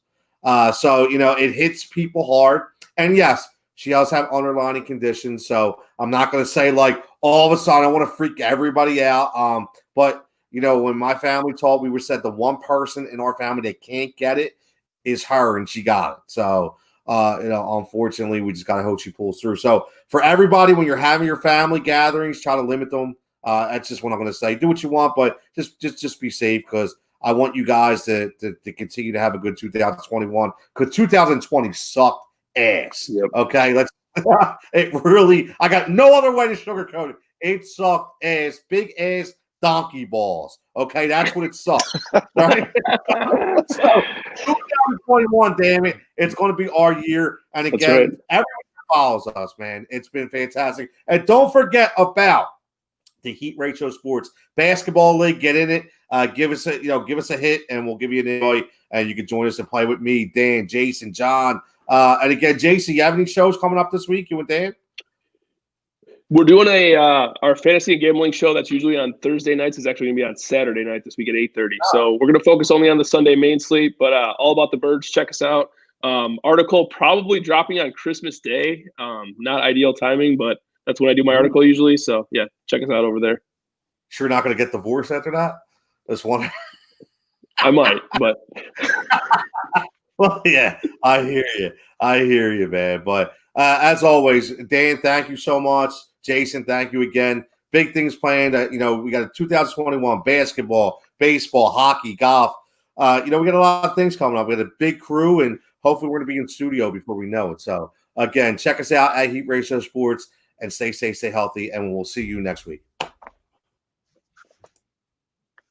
So, it hits people hard. And yes, she does have underlying conditions. So I'm not going to say like all of a sudden I want to freak everybody out. But, when my family told me, we said the one person in our family that can't get it is her, and she got it. So, unfortunately, we just got to hope she pulls through. So for everybody, when you're having your family gatherings, try to limit them. That's just what I'm going to say. Do what you want, but just be safe because I want you guys to continue to have a good 2021 because 2020 sucked ass. Yep. Okay, it really. I got no other way to sugarcoat it. It sucked ass, big ass donkey balls. Okay, that's what it sucked. Right? So 2021, damn it, it's going to be our year. And again, everyone follows us, man. It's been fantastic. And don't forget about the Heat Ratio Sports Basketball League. Get in it. Give us a hit, and we'll give you an invite, and you can join us and play with me, Dan, Jason, John. And again, Jason, you have any shows coming up this week? You and Dan? We're doing our fantasy and gambling show that's usually on Thursday nights is actually going to be on Saturday night this week at 8:30. So we're going to focus only on the Sunday main slate, but all about the birds. Check us out. Article probably dropping on Christmas Day. Not ideal timing, but that's when I do my article usually. So yeah, check us out over there. Sure, not going to get divorced after that. This one. I might, but Well, yeah, I hear you. I hear you, man. But as always, Dan, thank you so much. Jason, thank you again. Big things planned. We got a 2021 basketball, baseball, hockey, golf. We got a lot of things coming up. We got a big crew, and hopefully we're going to be in studio before we know it. So, again, check us out at Heat Ratio Sports and stay safe, stay healthy, and we'll see you next week.